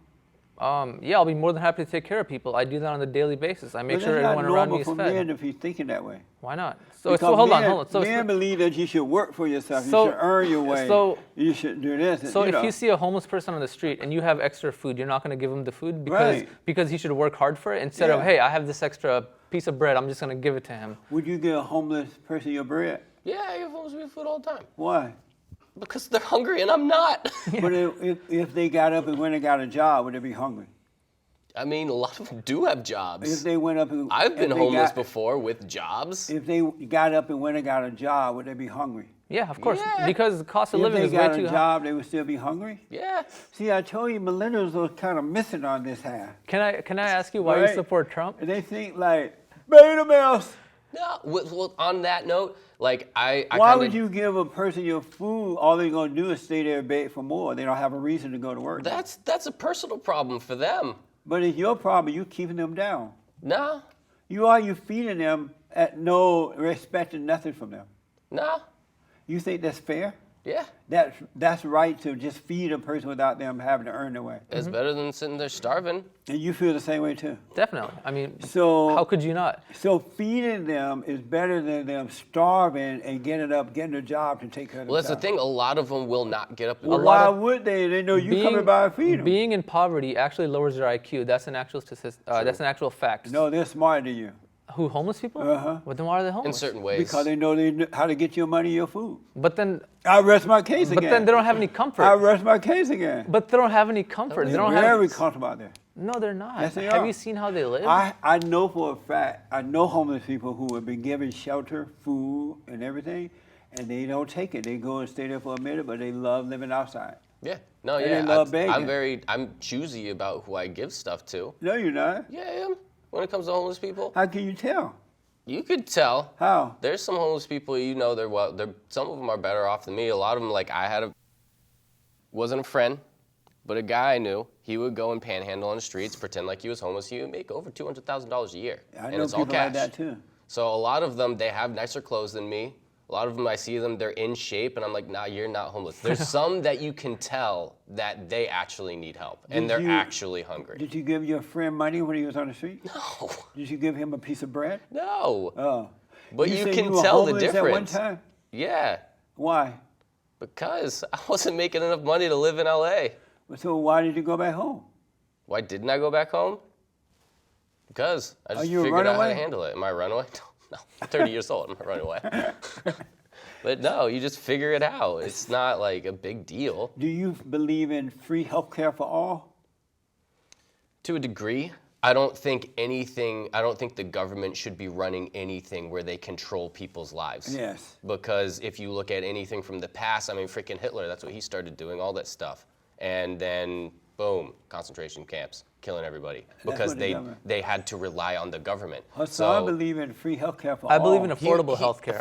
B: Yeah, I'll be more than happy to take care of people. I do that on a daily basis. I make sure everyone around me is fed.
A: It's not normal for men if he's thinking that way.
B: Why not?
A: So hold on. So men believe that you should work for yourself. You should earn your way. You should do this.
B: So if you see a homeless person on the street and you have extra food, you're not going to give him the food because he should work hard for it instead of, hey, I have this extra piece of bread, I'm just going to give it to him.
A: Would you give a homeless person your bread?
C: Yeah, I give homeless people food all the time.
A: Why?
C: Because they're hungry and I'm not.
A: But if they got up and went and got a job, would they be hungry?
C: I mean, a lot of them do have jobs.
A: If they went up and
C: I've been homeless before with jobs.
A: If they got up and went and got a job, would they be hungry?
B: Yeah, of course. Yeah. Because the cost of living is way too high.
A: If they got a job, they would still be hungry?
C: Yeah.
A: See, I told you millennials are kind of missing on this half.
B: Can I ask you why you support Trump?
A: They think like, beta males.
C: No, well, on that note, like
A: why would you give a person your food? All they're gonna do is stay there and beg for more. They don't have a reason to go to work.
C: That's a personal problem for them.
A: But it's your problem. You're keeping them down.
C: No.
A: You feeding them at no expecting nothing from them.
C: No.
A: You think that's fair?
C: Yeah.
A: That's right to just feed a person without them having to earn their way.
C: It's better than sitting there starving.
A: And you feel the same way too?
B: Definitely. I mean, how could you not?
A: So feeding them is better than them starving and getting a job to take care of themselves.
C: Well, that's the thing. A lot of them will not get up.
A: Well, why would they? They know you coming by and feed them.
B: Being in poverty actually lowers your IQ. That's an actual that's an actual fact.
A: No, they're smarter than you.
B: Who, homeless people?
A: Uh-huh.
B: Well, then why are they homeless?
C: In certain ways.
A: Because they know how to get your money, your food.
B: But then...
A: I rest my case again.
B: But then they don't have any comfort.
A: I rest my case again.
B: But they don't have any comfort.
A: They're very comfortable out there.
B: No, they're not.
A: Yes, they are.
B: Have you seen how they live?
A: I know for a fact, I know homeless people who have been given shelter, food, and everything, and they don't take it. They go and stay there for a minute, but they love living outside.
C: Yeah. No,
A: and
C: yeah.
A: They love begging.
C: I'm choosy about who I give stuff to.
A: No, you're not.
C: Yeah, I am. When it comes to homeless people.
A: How can you tell?
C: You could tell.
A: How?
C: There's some homeless people, some of them are better off than me. A lot of them, like wasn't a friend, but a guy I knew, he would go and panhandle on the streets, pretend like he was homeless. He would make over $200,000 a year.
A: I know people like that too.
C: So a lot of them, they have nicer clothes than me. A lot of them, I see them, they're in shape, and I'm like, nah, you're not homeless. There's some that you can tell that they actually need help, and they're actually hungry.
A: Did you give your friend money when he was on the street?
C: No.
A: Did you give him a piece of bread?
C: No.
A: Oh.
C: But you can tell the difference.
A: At one time?
C: Yeah.
A: Why?
C: Because I wasn't making enough money to live in LA.
A: So why did you go back home?
C: Why didn't I go back home? Because I just figured out how to handle it. Am I a runaway? No, I'm 30 years old. I'm a runaway. But no, you just figure it out. It's not like a big deal.
A: Do you believe in free health care for all?
C: To a degree. I don't think the government should be running anything where they control people's lives.
A: Yes.
C: Because if you look at anything from the past, I mean, freaking Hitler, that's what he started doing, all that stuff. And then, boom, concentration camps, killing everybody. Because they had to rely on the government.
A: So I believe in free health care for all.
B: I believe in affordable health care.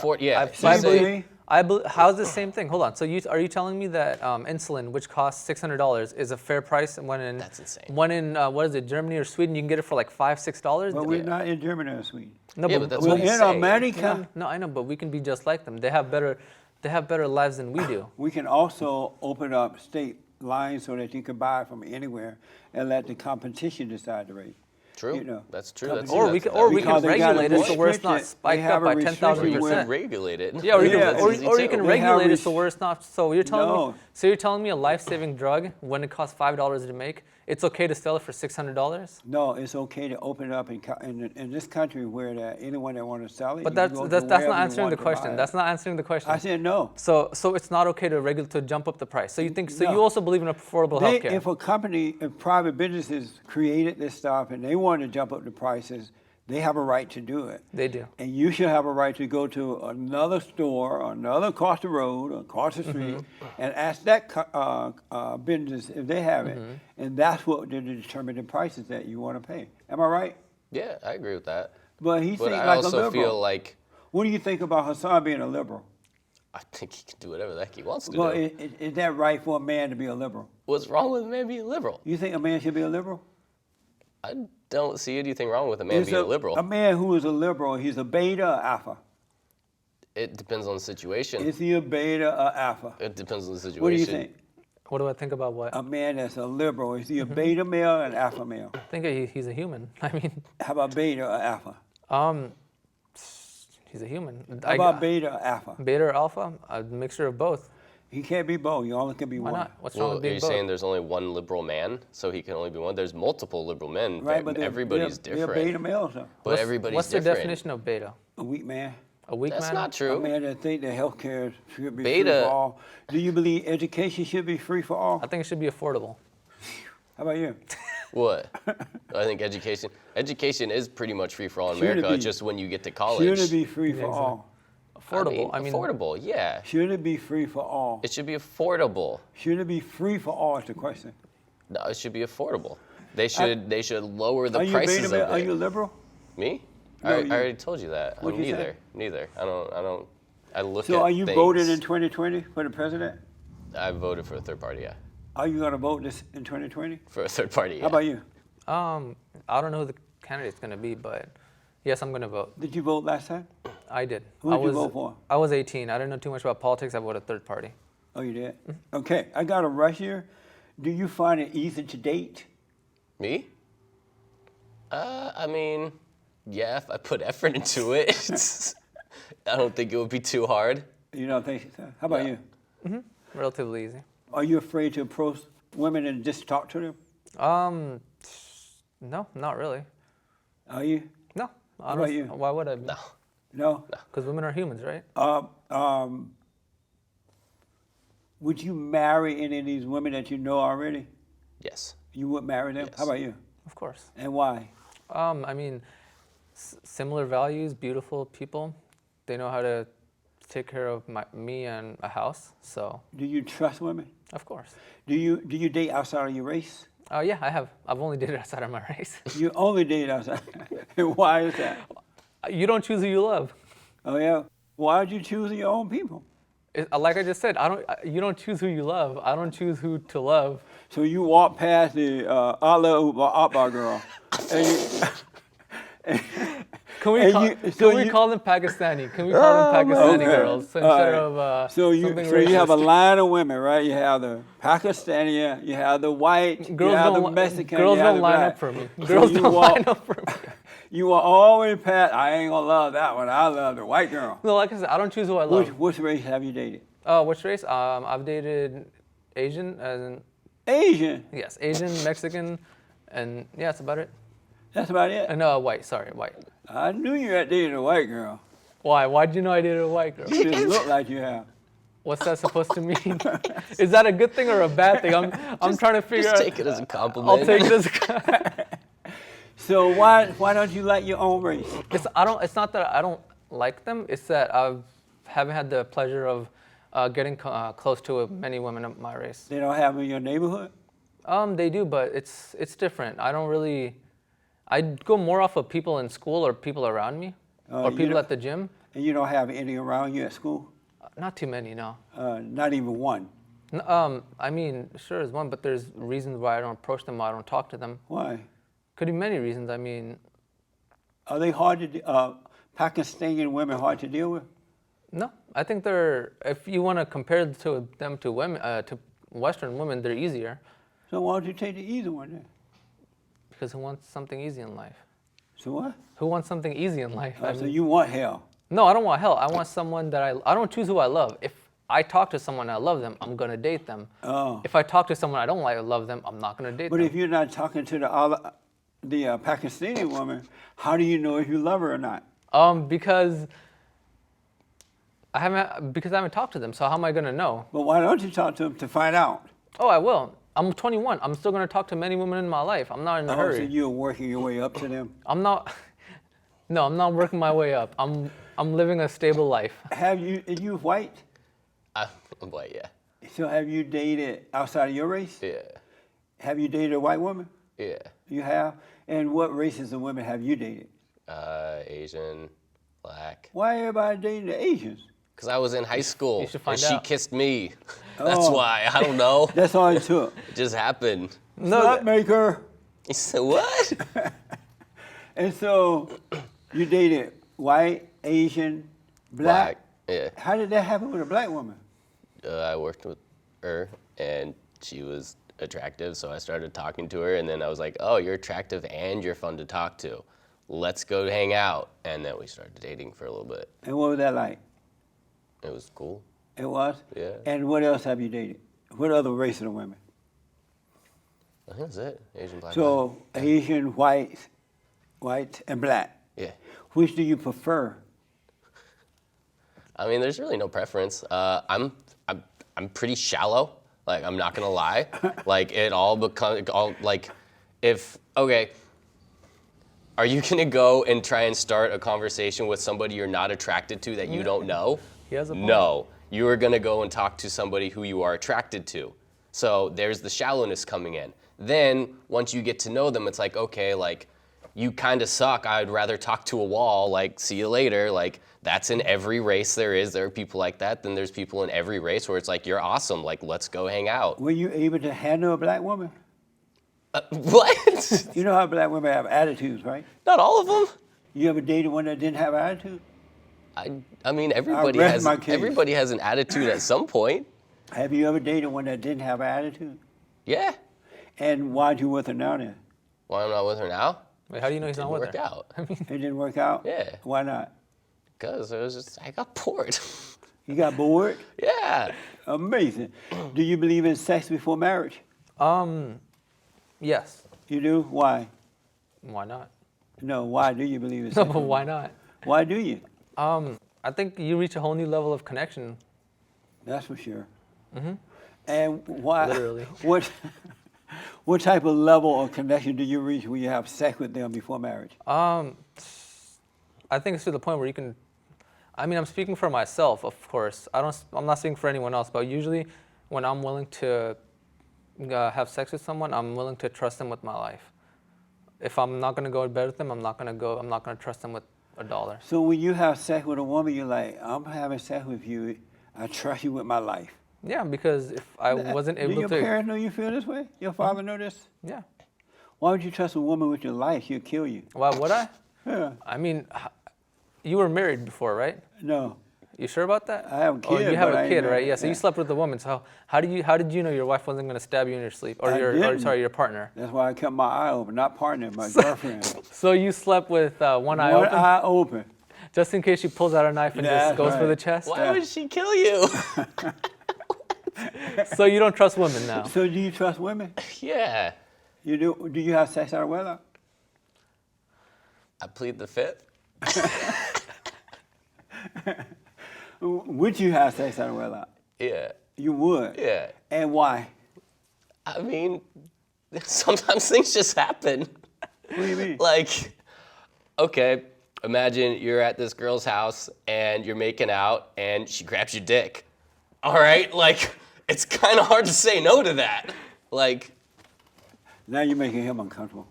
B: How's the same thing? Hold on. So are you telling me that insulin, which costs $600, is a fair price when in
C: That's insane.
B: When in what is it, Germany or Sweden, you can get it for like $5-6?
A: But we're not in Germany or Sweden.
B: No,
C: Yeah, but that's
A: We're
C: what he's
A: in
C: saying.
A: America.
B: no, I know, but we can be just like them. They have better lives than we do.
A: We can also open up state lines so that you can buy from anywhere and let the competition decide the rate.
C: True.
A: You know,
C: That's true.
A: company-
C: That's,
B: Or
C: that's,
B: we can
C: that-
B: or we
A: Because
B: can
A: they gotta
B: regulate it so where it's
A: restrict
B: not
A: it.
B: spiked
A: They have
B: up
A: a
B: by
A: restriction.
C: or you
B: 10,000%.
C: can regulate it.
B: Yeah, or you
A: Yeah,
B: can, or,
C: easy
B: or you
C: too.
B: can
A: They have
B: regulate it so
A: res-
B: where it's not. So you're telling
A: No.
B: me. So you're telling me a life-saving drug when it costs $5 to make, it's okay to sell it for $600?
A: No, it's okay to open it up in this country where anyone that wants to sell it.
B: But
A: you
B: that's
A: can go to
B: that's not
A: wherever you
B: answering the
A: want to buy
B: question.
A: it.
B: That's not answering the question.
A: I said no.
B: So it's not okay to jump up the price. So you think so?
A: No.
B: You also believe in affordable healthcare.
A: If a company, if private businesses created this stuff and they want to jump up the prices, they have a right to do it.
B: They do.
A: And you should have a right to go to another store, another across the road, or across the street, and ask that business if they have it. And that's what they determine the prices that you want to pay. Am I right?
C: Yeah, I agree with that.
A: But he
C: But
A: seems
C: I
A: like a
C: also
A: liberal.
C: feel like
A: What do you think about Hassan being a liberal?
C: I think he can do whatever the heck he wants to
A: Well,
C: do.
A: is that right for a man to be a liberal?
C: What's wrong with a man being liberal?
A: You think a man should be a liberal?
C: I don't see anything wrong with a man being a liberal.
A: A man who is a liberal, he's a beta or alpha?
C: It depends on the situation.
A: Is he a beta or alpha?
C: It depends on the situation.
A: What do you think?
B: What do I think about what?
A: A man that's a liberal, is he a beta male or an alpha male?
B: I think he's a human. I mean,
A: How about beta or alpha?
B: he's a human.
A: How about beta or alpha?
B: Beta or alpha? A mixture of both.
A: He can't be both. You only can be
B: Why
A: one.
B: not? What's wrong
C: Well,
B: with
C: are
B: being
C: you
B: both?
C: saying there's only one liberal man, so he can only be one? There's multiple liberal men,
A: Right,
C: but
A: but
C: everybody's
A: they're
C: different.
A: beta males, though.
C: But everybody's
B: What's the
C: different.
B: definition of beta?
A: A weak man.
B: A weak
C: That's
B: man?
A: A
C: not true.
A: man that think that healthcare should be
C: Beta-
A: free for all. Do you believe education should be free for all?
B: I think it should be affordable.
A: How about you?
C: What? I think education is pretty much free for all in
A: Should it
C: America.
A: be?
C: Just when you get to college.
A: Should it be free for
B: exactly.
A: all?
B: Affordable. I mean,
C: affordable. Yeah.
A: Should it be free for all?
C: It should be affordable.
A: Should it be free for all is the question.
C: No, it should be affordable. They should lower the
A: Are you
C: prices
A: beta
C: of
A: male?
C: it.
A: Are you liberal?
C: Me?
A: No,
C: I
A: you.
C: already told you that.
A: What'd you say?
C: Neither. I don't. I look at
A: So are you
C: things.
A: voting in 2020 for the president?
C: I voted for a third party. Yeah.
A: Are you going to vote this in 2020?
C: For a third party. Yeah.
A: How about you?
B: I don't know who the candidate's going to be, but yes, I'm going to vote.
A: Did you vote last time?
B: I did.
A: Who
B: I
A: did you
B: was,
A: vote for?
B: I was 18. I didn't know too much about politics. I voted third party.
A: Oh, you did? Okay, I got a rush here. Do you find it easy to date?
C: Me? I mean, yeah, if I put effort into it, I don't think it would be too hard.
A: You don't think so? How about
C: No.
A: you?
B: Relatively easy.
A: Are you afraid to approach women and just talk to them?
B: No, not really.
A: Are you?
B: No.
A: How about you?
B: Why would I?
C: No.
A: No?
B: Because women are humans, right?
A: Would you marry any of these women that you know already?
C: Yes.
A: You would marry them?
C: Yes.
A: How about you?
B: Of course.
A: And why?
B: I mean, similar values, beautiful people. They know how to take care of me and a house. So,
A: Do you trust women?
B: of course.
A: Do you date outside of your race?
B: Yeah, I have. I've only dated outside of my race.
A: You only date outside. And why is that?
B: You don't choose who you love.
A: Oh yeah. Why would you choose your own people?
B: Like I just said, you don't choose who you love. I don't choose who to love.
A: So you walk past the Allah Akbar girl, and you,
B: Can we
A: And
B: call,
A: you-
B: can
A: so
B: we
A: you-
B: call them Pakistani? Can we call them Pakistani
A: okay.
B: girls instead
A: All right.
B: of
A: so you
B: something
A: you have a
B: racist?
A: line of women, right? You have the Pakistani, you have the white,
B: Girls
A: you have the
B: don't,
A: Mexican,
B: girls
A: you have
B: don't
A: the
B: line
A: black.
B: up for me.
A: So
B: Girls
A: you
B: don't
A: walk-
B: line up for me.
A: You will always pass. I ain't gonna love that one. I love the white girl.
B: No, like I said, I don't choose who I love.
A: Which race have you dated?
B: Which race? I've dated Asian, as in,
A: Asian.
B: yes, Asian, Mexican, and yeah, that's about it.
A: That's about it.
B: And white, sorry, white.
A: I knew you had dated a white girl.
B: Why? Why'd you know I dated a white girl?
A: You just look like you have.
B: What's that supposed to mean? Is that a good thing or a bad thing? I'm trying to figure
C: Just
B: out.
C: take it as a compliment.
B: I'll take this.
A: So why don't you like your own race?
B: It's not that I don't like them. It's that I haven't had the pleasure of getting close to many women of my race.
A: They don't have them in your neighborhood?
B: They do, but it's different. I don't really. I go more off of people in school or people around me, or
A: you
B: people
A: don't-
B: at the gym.
A: And you don't have any around you at school?
B: Not too many, no.
A: Not even one.
B: I mean, sure is one, but there's reasons why I don't approach them, why I don't talk to them.
A: Why?
B: Could be many reasons. I mean,
A: Are they hard to, Pakistani women hard to deal with?
B: no. I think they're, if you want to compare them to women, to Western women, they're easier.
A: So why don't you take the easy one then?
B: Because who wants something easy in life?
A: So what?
B: Who wants something easy in life? I
A: So
B: mean,
A: you want hell.
B: no, I don't want hell. I want someone that I don't choose who I love. If I talk to someone I love them, I'm gonna date them.
A: Oh.
B: If I talk to someone I don't like, love them, I'm not gonna date
A: But
B: them.
A: if you're not talking to the Pakistani woman, how do you know if you love her or not?
B: Because I haven't talked to them. So how am I gonna know?
A: But why don't you talk to them to find out?
B: Oh, I will. I'm 21. I'm still gonna talk to many women in my life. I'm not in a
A: Oh,
B: hurry.
A: so you're working your way up to them.
B: I'm not. No, I'm not working my way up. I'm living a stable life.
A: Are you white?
C: I'm white, yeah.
A: So have you dated outside of your race?
C: Yeah.
A: Have you dated a white woman?
C: Yeah.
A: You have? And what races of women have you dated?
C: Asian, black.
A: Why everybody dating the Asians?
C: Because I was in high school
B: You should find
C: and she
B: out.
C: kissed me. That's
A: Oh.
C: why. I don't know.
A: That's all it took.
C: It just happened.
B: No,
A: Slut maker.
C: He said, what?
A: And so you dated white, Asian, black.
C: Yeah.
A: How did that happen with a black woman?
C: I worked with her and she was attractive, so I started talking to her and then I was like, oh, you're attractive and you're fun to talk to. Let's go hang out. And then we started dating for a little bit.
A: And what was that like?
C: It was cool.
A: It was?
C: Yeah.
A: And what else have you dated? What other races of women?
C: I think that's it. Asian, black.
A: So Asian, white, and black.
C: Yeah.
A: Which do you prefer?
C: I mean, there's really no preference. I'm pretty shallow. Like, I'm not gonna lie. Like, it all becomes like, if okay, are you gonna go and try and start a conversation with somebody you're not attracted to that you don't know?
B: He has a point.
C: No, you are gonna go and talk to somebody who you are attracted to. So there's the shallowness coming in. Then once you get to know them, it's like, okay, like, you kind of suck. I'd rather talk to a wall. Like, see you later. Like, that's in every race there is. There are people like that. Then there's people in every race where it's like, you're awesome. Like, let's go hang out.
A: Were you able to handle a black woman?
C: What?
A: You know how black women have attitudes, right?
C: Not all of them.
A: You ever dated one that didn't have an attitude?
C: I mean, everybody
A: rest
C: has
A: my case.
C: everybody has an attitude at some point.
A: Have you ever dated one that didn't have an attitude?
C: Yeah.
A: And why'd you with her now then?
C: Why I'm not with her now?
B: Wait, how do you know he's not
C: Didn't
B: with
C: work
B: her?
C: out.
A: It didn't work out?
C: Yeah.
A: Why not?
C: Because it was just, I got bored.
A: You got bored?
C: Yeah.
A: Amazing. Do you believe in sex before marriage?
B: Yes.
A: You do? Why?
B: Why not?
A: No, why do you believe in
B: No,
A: sex?
B: but why not?
A: Why do you?
B: I think you reach a whole new level of connection.
A: That's for sure. And why?
B: Literally.
A: What type of level of connection do you reach when you have sex with them before marriage?
B: I think it's to the point where you can. I mean, I'm speaking for myself, of course. I'm not speaking for anyone else. But usually, when I'm willing to have sex with someone, I'm willing to trust them with my life. If I'm not gonna go to bed with them, I'm not gonna trust them with $1.
A: So when you have sex with a woman, you're like, I'm having sex with you. I trust you with my life.
B: Yeah, because if I wasn't
A: Do
B: able
A: your
B: to,
A: parents know you feel this way? Your father know this?
B: yeah.
A: Why would you trust a woman with your life? She'll kill you.
B: Why would I?
A: Yeah.
B: I mean, you were married before, right?
A: No.
B: You sure about that?
A: I have a
B: Oh,
A: kid,
B: you have
A: but I
B: a
A: ain't
B: kid, right?
A: married.
B: Yeah. So you
A: Yeah.
B: slept with a woman. So how did you know your wife wasn't gonna stab you in your sleep, or
A: I
B: or
A: didn't.
B: sorry, your partner?
A: That's why I kept my eye open, not partner, my girlfriend.
B: So you slept with one eye
A: One
B: open,
A: eye open.
B: just in case she pulls out a knife and
A: That's
B: just goes for
A: right.
B: the chest.
C: Why would she kill you?
B: So you don't trust women now.
A: So do you trust women?
C: Yeah.
A: You do? Do you have sex out of wedlock?
C: I plead the fifth.
A: Would you have sex out of wedlock?
C: Yeah.
A: You would.
C: Yeah.
A: And why?
C: I mean, sometimes things just happen.
A: What do you mean?
C: Like, okay, imagine you're at this girl's house and you're making out and she grabs your dick. All right, like, it's kind of hard to say no to that. Like,
A: Now you're making him uncomfortable.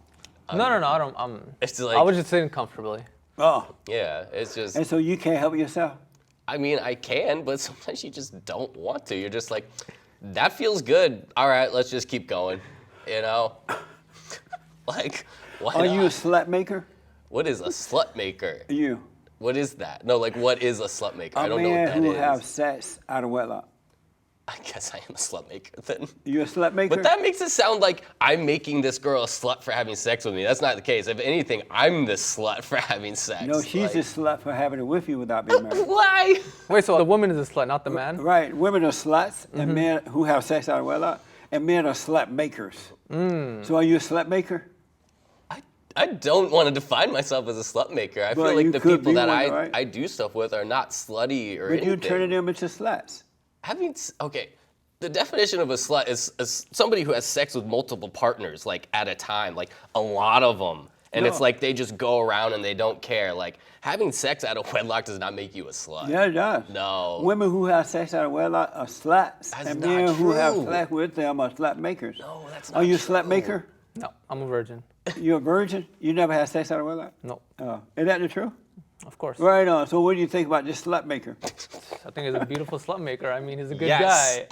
B: No, I don't.
C: it's like,
B: I was just sitting comfortably.
A: Oh.
C: yeah, it's just,
A: And so you can't help yourself?
C: I mean, I can, but sometimes you just don't want to. You're just like, that feels good. All right, let's just keep going. You know? Like, why
A: Are
C: not?
A: you a slut maker?
C: What is a slut maker?
A: You.
C: What is that? No, like, what is a slut maker? I
A: A
C: don't know
A: man
C: what that
A: who
C: is.
A: have sex out of wedlock.
C: I guess I am a slut maker then.
A: You a slut maker?
C: But that makes it sound like I'm making this girl a slut for having sex with me. That's not the case. If anything, I'm the slut for having sex.
A: No, she's a slut for having it with you without being married.
C: Why?
B: Wait, so the woman is a slut, not the man?
A: Right. Women are sluts,
C: Mm-hmm.
A: and men who have sex out of wedlock, and men are slut makers. So are you a slut maker?
C: I don't want to define myself as a slut maker. I
A: Well,
C: feel like
A: you
C: the
A: could
C: people
A: be
C: that
A: one, right?
C: I do stuff with are not slutty or
A: But
C: anything.
A: you're turning them into sluts.
C: Okay, the definition of a slut is somebody who has sex with multiple partners, like at a time, like a lot of them. And it's
A: No.
C: like they just go around and they don't care. Like having sex out of wedlock does not make you a slut.
A: Yeah, it does.
C: No.
A: Women who have sex out of wedlock are sluts,
C: That's
A: and
C: not
A: men who have
C: true.
A: sex with them are slut makers.
C: No, that's
A: Are
C: not
A: you a slut maker?
B: No, I'm a virgin.
A: You're a virgin? You never had sex out of wedlock?
B: No,
A: Is that the truth?
B: of course.
A: Right on. So what do you think about this slut maker?
B: I think he's a beautiful slut maker. I mean, he's a good
C: Yes.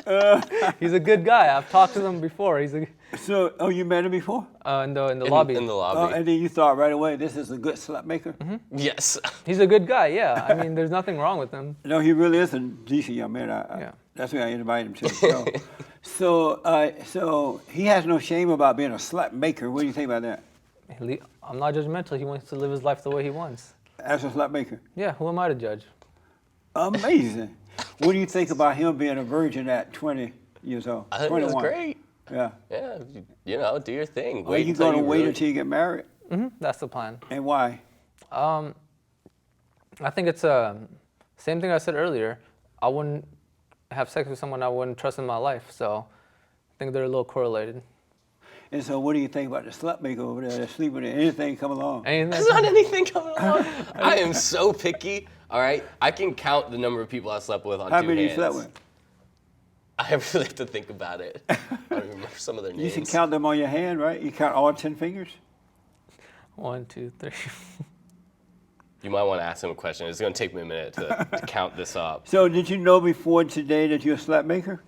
B: guy. He's a good guy. I've talked to him before. He's
A: So, you met her before?
B: in the lobby.
C: In the
A: Oh,
C: lobby.
A: and then you thought right away, this is a good slut maker?
C: Yes.
B: He's a good guy. Yeah. I mean, there's nothing wrong with him.
A: No, he really is a decent young man.
B: Yeah.
A: That's why I invited him to the show. So he has no shame about being a slut maker. What do you think about that?
B: I'm not judgmental. He wants to live his life the way he wants.
A: As a slut maker?
B: Yeah. Who am I to judge?
A: Amazing. What do you think about him being a virgin at 20 years old?
C: I think it was
A: 21?
C: great.
A: Yeah.
C: Yeah, you know, do your thing.
A: Are you
C: until
A: going to wait
C: really-
A: until you get married?
B: That's the plan.
A: And why?
B: I think it's same thing I said earlier. I wouldn't have sex with someone I wouldn't trust in my life. So I think they're a little correlated.
A: And so what do you think about the slut maker over there that's sleeping with anything come along?
B: Anything
C: There's not anything coming along. I am so picky. All right, I can count the number of people I slept with on
A: How
C: two
A: many you
C: hands.
A: slept with?
C: I really have to think about it. I don't remember some of their
A: You
C: names.
A: can count them on your hand, right? You count all 10 fingers?
B: 1, 2, 3.
C: You might want to ask him a question. It's going to take me a minute to count this up.
A: So did you know before today that you're a slut maker?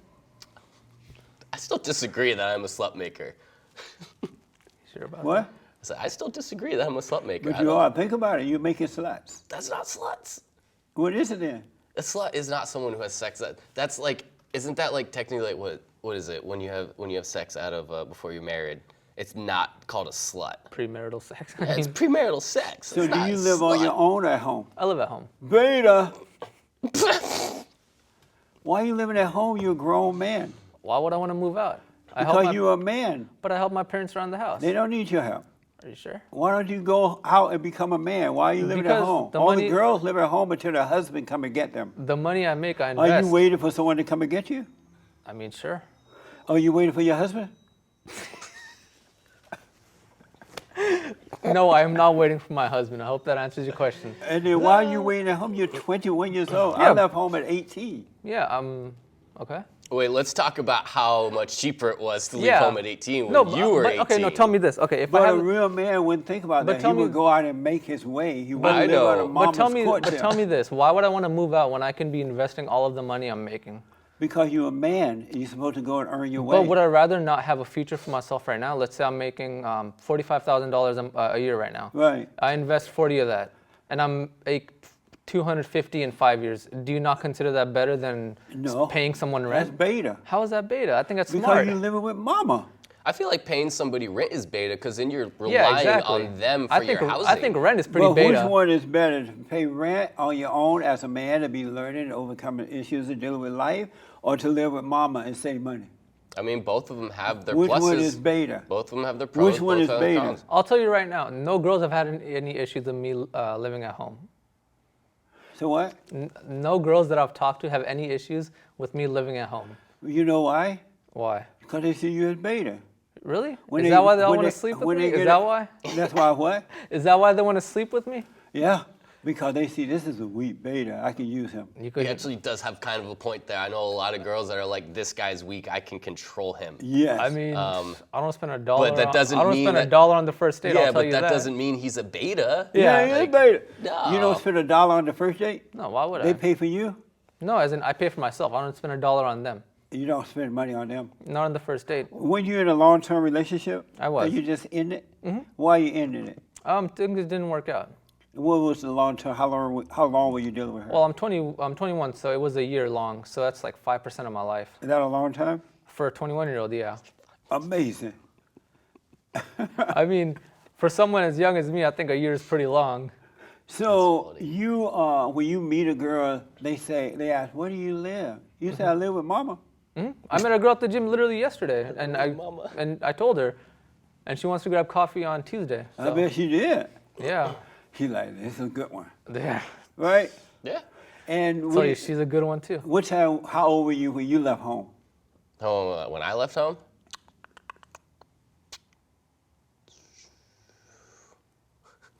C: I still disagree that I'm a slut maker.
B: Sure about
A: What?
C: I said, I still disagree that I'm a slut maker.
A: But
C: I
A: you
C: don't-
A: are. Think about it. You're making sluts.
C: That's not sluts.
A: What is it then?
C: A slut is not someone who has sex. That's like, isn't that like technically like what is it when you have sex out of before you're married? It's not called a slut.
B: Premarital sex. I
C: It's
B: mean,
C: premarital sex.
A: So
C: It's
A: do
C: not
A: you
C: a
A: live on
C: slut.
A: your own or at home?
B: I live at home.
A: Beta. Why are you living at home? You're a grown man.
B: Why would I want to move out?
A: Because you're a man.
B: But I help my parents around the house.
A: They don't need your help.
B: Are you sure?
A: Why don't you go out and become a man? Why are you living at
B: Because
A: home?
B: the
A: All the
B: money-
A: girls live at home until their husband come and get them.
B: The money I make, I
A: Are
B: invest.
A: you waiting for someone to come and get you?
B: I mean, sure.
A: Are you waiting for your husband?
B: No, I am not waiting for my husband. I hope that answers your question.
A: And then why are you waiting at home? You're 21 years old. I
B: Yeah.
A: left home at 18.
B: Yeah, okay.
C: Wait, let's talk about how much cheaper it was to leave
B: Yeah.
C: home at 18 when
B: No,
C: you were
B: but,
C: 18.
B: okay, no, tell me this. Okay, if I
A: But a
B: have,
A: real man wouldn't think about
B: But
A: that. He
B: tell me-
A: would go out and make his way. He wouldn't
C: I
A: live on
C: know.
A: a
C: But
A: mama's
B: but
A: courtship.
B: tell me this. Why would I want to move out when I can be investing all of the money I'm making?
A: Because you're a man. And you're supposed to go and earn your way.
B: But would I rather not have a future for myself right now? Let's say I'm making $45,000 a year right now.
A: Right.
B: I invest 40 of that, and I'm $250 in 5 years. Do you not consider that better than
A: No.
B: paying someone
A: That's
B: rent?
A: beta.
B: How is that beta? I think that's
A: Because
B: smart.
A: you're living with mama.
C: I feel like paying somebody rent is beta because then you're relying
B: Yeah, exactly.
C: on them for
B: I think
C: your housing.
B: I think rent is pretty
A: Well,
B: beta.
A: which one is better? To pay rent on your own as a man to be learning and overcoming issues and dealing with life, or to live with mama and save money?
C: I mean, both of them have their
A: Which
C: pluses.
A: one is beta?
C: Both of them have their pros.
A: Which one
C: both
A: is
C: have their
A: beta?
C: cons.
B: I'll tell you right now, no girls have had any issues with me living at home.
A: So what?
B: No girls that I've talked to have any issues with me living at home.
A: You know why?
B: Why?
A: Because they see you as beta.
B: Really?
A: When
B: Is
A: they-
B: that why they all
A: when
B: want
A: they-
B: to sleep with
A: when
B: me?
A: they
B: Is
A: get
B: that
A: it-
B: why?
A: That's why what?
B: Is that why they want to sleep with me?
A: Yeah. Because they see this is a weak beta. I can use him.
B: You could
C: He actually does have kind of a point there. I know a lot of girls that are like, this guy's weak, I can control him.
A: Yes.
B: I mean, I don't spend $1.
C: but that doesn't
B: I don't
C: mean
B: spend
C: that-
B: $1 on the first date.
C: Yeah,
B: I'll tell
C: but
B: you
C: that
B: that
C: doesn't mean he's a beta.
B: Yeah.
A: he is
C: Like,
A: beta.
C: no.
A: You don't spend $1 on the first date?
B: No, why would
A: They
B: I?
A: pay for you?
B: No, as in I pay for myself. I don't spend $1 on them.
A: You don't spend money on them.
B: Not on the first date.
A: When you're in a long-term relationship,
B: I was.
A: and you just end it. Why you ended it?
B: Things didn't work out.
A: What was the long-term? How long were you dealing with her?
B: Well, I'm 21, so it was a year long. So that's like 5% of my life.
A: Is that a long time?
B: For a 21-year-old, yeah.
A: Amazing.
B: I mean, for someone as young as me, I think a year is pretty long.
A: So you, when you meet a girl, they ask, where do you live? You say, I live with mama.
B: I met a girl at the gym literally yesterday, and I told her, and she wants to grab coffee on Tuesday.
A: I
B: So,
A: bet she did.
B: yeah,
A: She like, this is a good one,
B: yeah.
A: right?
C: Yeah.
A: And
B: So she's a good one too.
A: how old were you when you left home?
C: Oh, when I left home?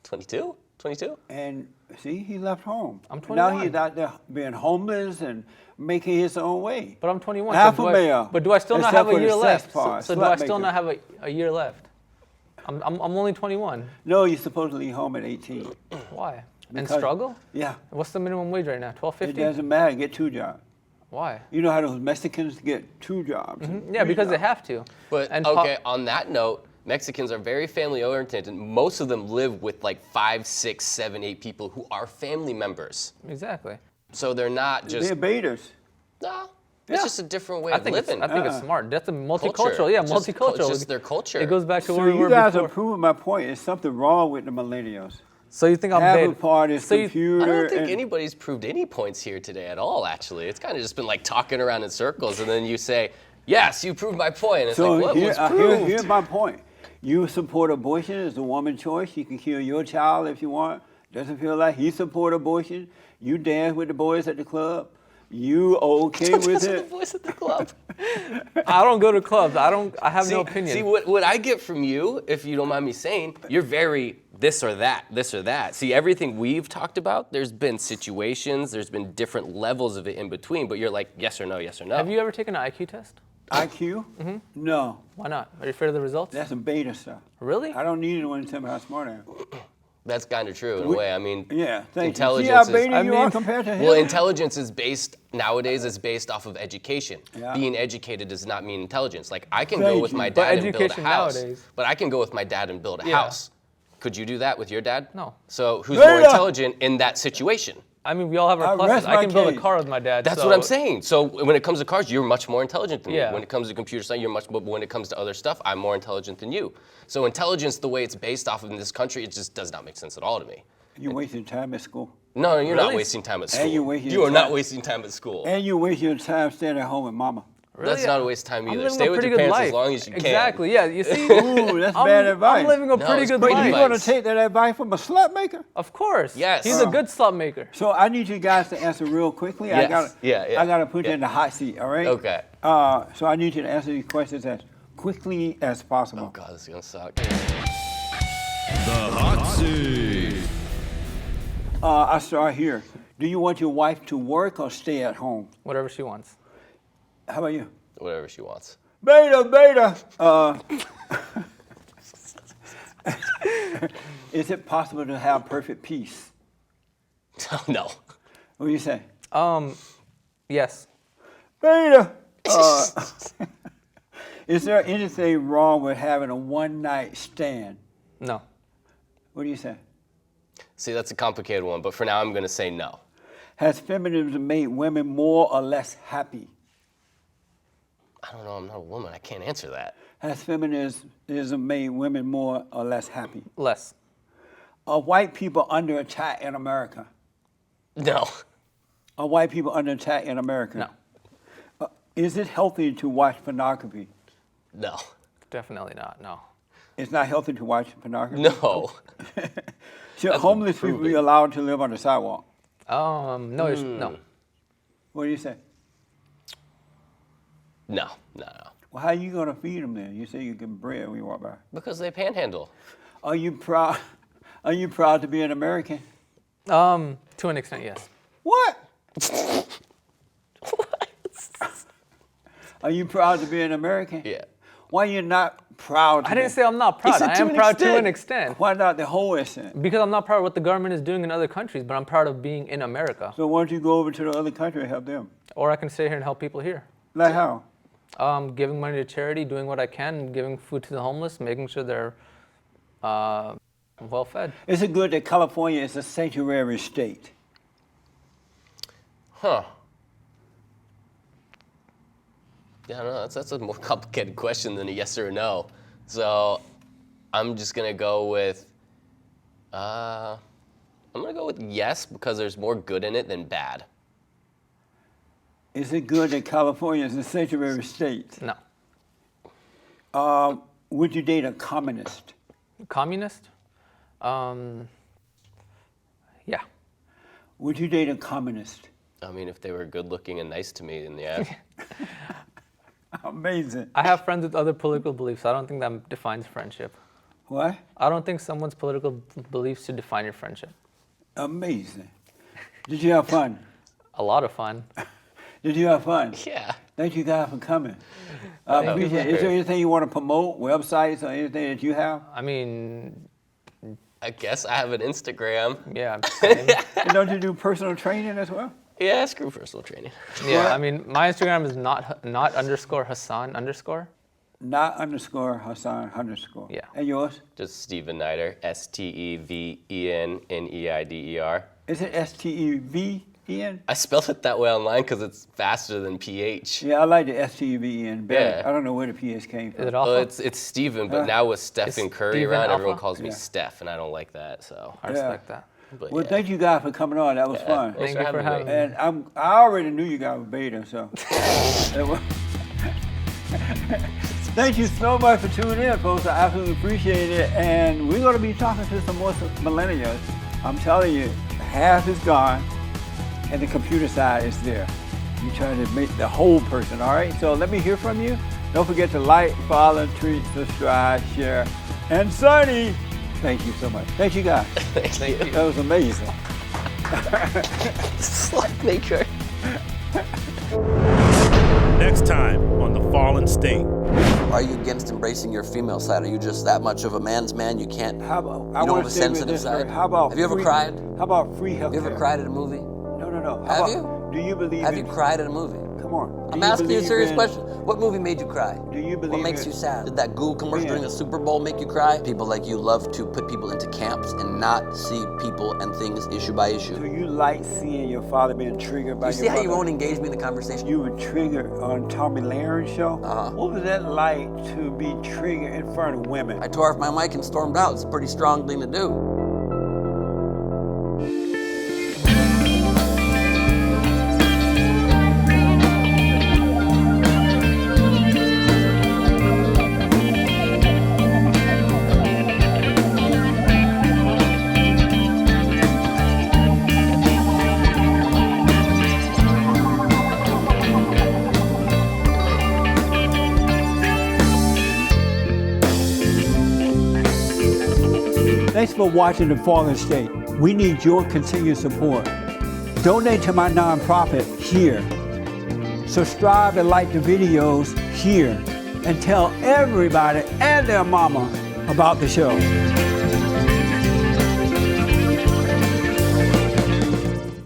C: 22? 22?
A: And see, he left home.
B: I'm
A: Now
B: 21.
A: he's out there being homeless and making his own way.
B: But I'm 21.
A: Alpha male.
B: But do I still not
A: Except
B: have
A: for
B: a
A: the
B: year
A: sex
B: left?
A: part,
B: So do I
A: slut
B: still
A: maker.
B: not have a year left? I'm only 21.
A: No, you're supposed to leave home at 18.
B: Why? And
A: Because-
B: struggle?
A: Yeah,
B: What's the minimum wage right now?
A: it
B: $12.50?
A: doesn't matter. Get 2 jobs.
B: Why?
A: You know how those Mexicans get 2 jobs? and
B: Yeah,
A: 3
B: because they
A: jobs?
B: have to.
C: But
B: And
C: okay, on that note, Mexicans are very family oriented, and most of them live with like 5, 6, 7, 8 people who are family members.
B: Exactly.
C: So they're not just
A: They're betas.
C: no. It's
A: Yeah.
C: just a different way
B: I
C: of
B: think
C: living.
B: it's smart. That's a multicultural.
C: Culture.
B: Yeah,
C: Just
B: multicultural.
C: just their culture.
B: It goes back to
A: So
B: where we
A: you
B: were
A: guys
B: before.
A: are proving my point. There's something wrong with the millennials.
B: So you think I'm
A: Half
B: beta?
A: a part is
B: So you-
A: computer.
C: I don't think
A: and-
C: anybody's proved any points here today at all, actually. It's kind of just been like talking around in circles, and then you say, yes, you proved my point. And it's
A: So
C: like, what was proved?
A: here's my point. You support abortion as a woman's choice. You can kill your child if you want. Doesn't feel like he support abortion. You dance with the boys at the club. You okay with
C: That's the
A: it?
C: voice at the club.
B: I don't go to clubs. I have no opinion.
C: See, what I get from you, if you don't mind me saying, you're very this or that, this or that. See, everything we've talked about, there's been situations, there's been different levels of it in between, but you're like, yes or no, yes or no.
B: Have you ever taken an IQ test?
A: IQ? No,
B: Why not? Are you afraid of the results?
A: that's some beta stuff.
B: Really?
A: I don't need anyone to tell me how smart I am.
C: That's kind of true in a way. I mean,
A: Yeah, thank
C: intelligence
A: you. See how
C: is-
A: beta you are
B: mean-
A: compared to him?
C: well, intelligence is based, nowadays, is based off of education.
A: Yeah.
C: Being educated does not mean intelligence. Like, I can
A: Thank
C: go with
A: you.
C: my
B: But
C: dad and build a
B: education
C: house.
B: nowadays-
C: But I can go with my dad and build a
B: Yeah.
C: house. Could you do that with your dad?
B: No.
C: So who's more
A: Beta!
C: intelligent in that situation?
B: I mean, we all have
A: I
B: our pluses.
A: rest
B: I
A: my
B: can build a
A: case.
B: car with my dad.
C: That's
B: so-
C: what I'm saying. So when it comes to cars, you're much more intelligent than
B: Yeah.
C: me. When it comes to computer science, you're much. But when it comes to other stuff, I'm more intelligent than you. So intelligence, the way it's based off of in this country, it just does not make sense at all to me.
A: You wasting time at school.
C: No, you're not
B: Really?
C: wasting time at school.
A: And you're wasting
C: You are
A: time.
C: not wasting time at school.
A: And you waste your time staying at home with mama.
B: Really?
C: That's not a waste of time
B: I'm
C: either.
B: living
C: Stay
B: a
C: with
B: pretty
C: your
B: good
C: parents
B: life.
C: as long as you can.
B: Exactly. Yeah. You see.
A: Ooh, that's bad advice.
B: I'm living a
C: No,
B: pretty
C: it's
B: good
C: great
A: But
B: life.
A: you're going to
C: advice.
A: take that advice from a slut maker?
B: Of course.
C: Yes.
B: He's a good slut maker.
A: So I need you guys to answer real quickly.
C: Yes.
A: I gotta,
C: Yeah.
A: I gotta put you
C: Yeah.
A: in the hot seat. All right.
C: Okay.
A: So I need you to answer these questions as quickly as possible.
C: Oh God, this is gonna suck.
E: The hot seat.
A: I start here. Do you want your wife to work or stay at home?
B: Whatever she wants.
A: How about you?
C: Whatever she wants.
A: Beta. Is it possible to have perfect peace?
C: No.
A: What do you say?
B: Yes.
A: Beta. Is there anything wrong with having a one-night stand?
B: No.
A: What do you say?
C: See, that's a complicated one, but for now, I'm gonna say no.
A: Has feminism made women more or less happy?
C: I don't know. I'm not a woman. I can't answer that.
A: Has feminism made women more or less happy?
B: Less.
A: Are white people under attack in America?
C: No.
A: Are white people under attack in America?
B: No.
A: Is it healthy to watch pornography?
C: No.
B: Definitely not. No.
A: It's not healthy to watch pornography?
C: No.
A: Should
C: That's
A: homeless people be
C: improving.
A: allowed to live on the sidewalk?
B: No. No.
A: What do you say?
C: No.
A: Well, how are you going to feed them then? You say you get bread when you walk by.
C: Because they panhandle.
A: Are you proud? Are you proud to be an American?
B: To an extent, yes.
A: What? Are you proud to be an American?
C: Yeah.
A: Why are you not proud?
B: I didn't say I'm not proud.
C: said
B: I
C: to
B: am
C: an
B: proud to
C: extent.
B: an extent.
A: Why not the whole extent?
B: Because I'm not proud of what the government is doing in other countries, but I'm proud of being in America.
A: So why don't you go over to the other country and help them?
B: Or I can stay here and help people here.
A: Like how?
B: Giving money to charity, doing what I can, giving food to the homeless, making sure they're well fed.
A: Is it good that California is a sanctuary state?
C: Huh. Yeah, I don't know. That's a more complicated question than a yes or a no. So I'm just gonna go with yes, because there's more good in it than bad.
A: Is it good that California is a sanctuary state?
B: No.
A: Would you date a communist?
B: Communist? Yeah.
A: Would you date a communist?
C: I mean, if they were good looking and nice to me, then yeah.
A: Amazing.
B: I have friends with other political beliefs. I don't think that defines friendship.
A: What?
B: I don't think someone's political beliefs should define your friendship.
A: Amazing. Did you have fun?
B: A lot of fun.
A: Did you have fun?
C: Yeah.
A: Thank you guys for coming. Appreciate it. Is there anything you want to promote, websites or anything that you have?
B: I mean,
C: I guess I have an Instagram.
B: yeah. I'm just saying.
A: And don't you do personal training as well?
C: Yeah, screw personal training.
B: Yeah, I mean, my Instagram is not underscore Hassan underscore.
A: Not underscore Hassan underscore.
B: Yeah.
A: And yours?
C: Just Steven Neider, STEVENNEIDER.
A: Is it STEVEN?
C: I spelled it that way online because it's faster than PH.
A: Yeah, I like the STEVEN better.
C: Yeah.
A: I don't know where the PH came from.
B: Is it
C: Well,
B: alpha?
C: it's Steven, but now with Stephen
B: Is
C: Curry
B: Steven
C: around,
B: alpha?
C: everyone calls me
A: Yeah.
C: Steph, and I don't like that. So,
B: I respect that.
C: but
A: Well,
C: yeah.
A: thank you guys for coming on. That was fun.
C: Thanks
B: Thank you for having me.
A: And I already knew you guys were beta, so. It was- Thank you so much for tuning in, folks. I absolutely appreciate it. And we're going to be talking to some more millennials. I'm telling you, half is gone, and the computer side is there. You're trying to make the whole person, all right? So let me hear from you. Don't forget to like, follow, tweet, subscribe, share. And Sonny, thank you so much. Thank you, guys.
C: Thank you.
A: That was amazing.
C: Slack maker.
E: Next time on The Fallen State.
F: Are you against embracing your female side? Are you just that much of a man's man? You can't.
A: How about,
F: You
A: I
F: don't
A: want
F: have a
A: to say it
F: sensitive
A: this way.
F: side?
A: How about
F: Have you ever
A: free-
F: cried?
A: How about free health
F: Have you ever cried at a movie?
A: No.
F: Have
A: How
F: you?
A: about, do you believe
F: Have
A: in,
F: you cried at a movie?
A: Come on. Do
F: I'm asking you a
A: believe
F: serious
A: in-
F: question. What movie made you cry?
A: Do you believe
F: What makes
A: in-
F: you sad? Did that Google commercial
A: Yeah.
F: during the Super Bowl make you cry? People like you love to put people into camps and not see people and things issue by
A: Do
F: issue.
A: you like seeing your father being triggered by
F: You
A: your
F: see how you
A: mother?
F: won't engage me in the conversation?
A: You were triggered on Tommy Lahire's show?
F: Uh-huh.
A: What was that like to be triggered in front of women?
F: I tore off my mic and stormed out. It's a pretty strong thing to do.
A: Thanks for watching The Fallen State. We need your continued support. Donate to my nonprofit here. Subscribe and like the videos here. And tell everybody and their mama about the show.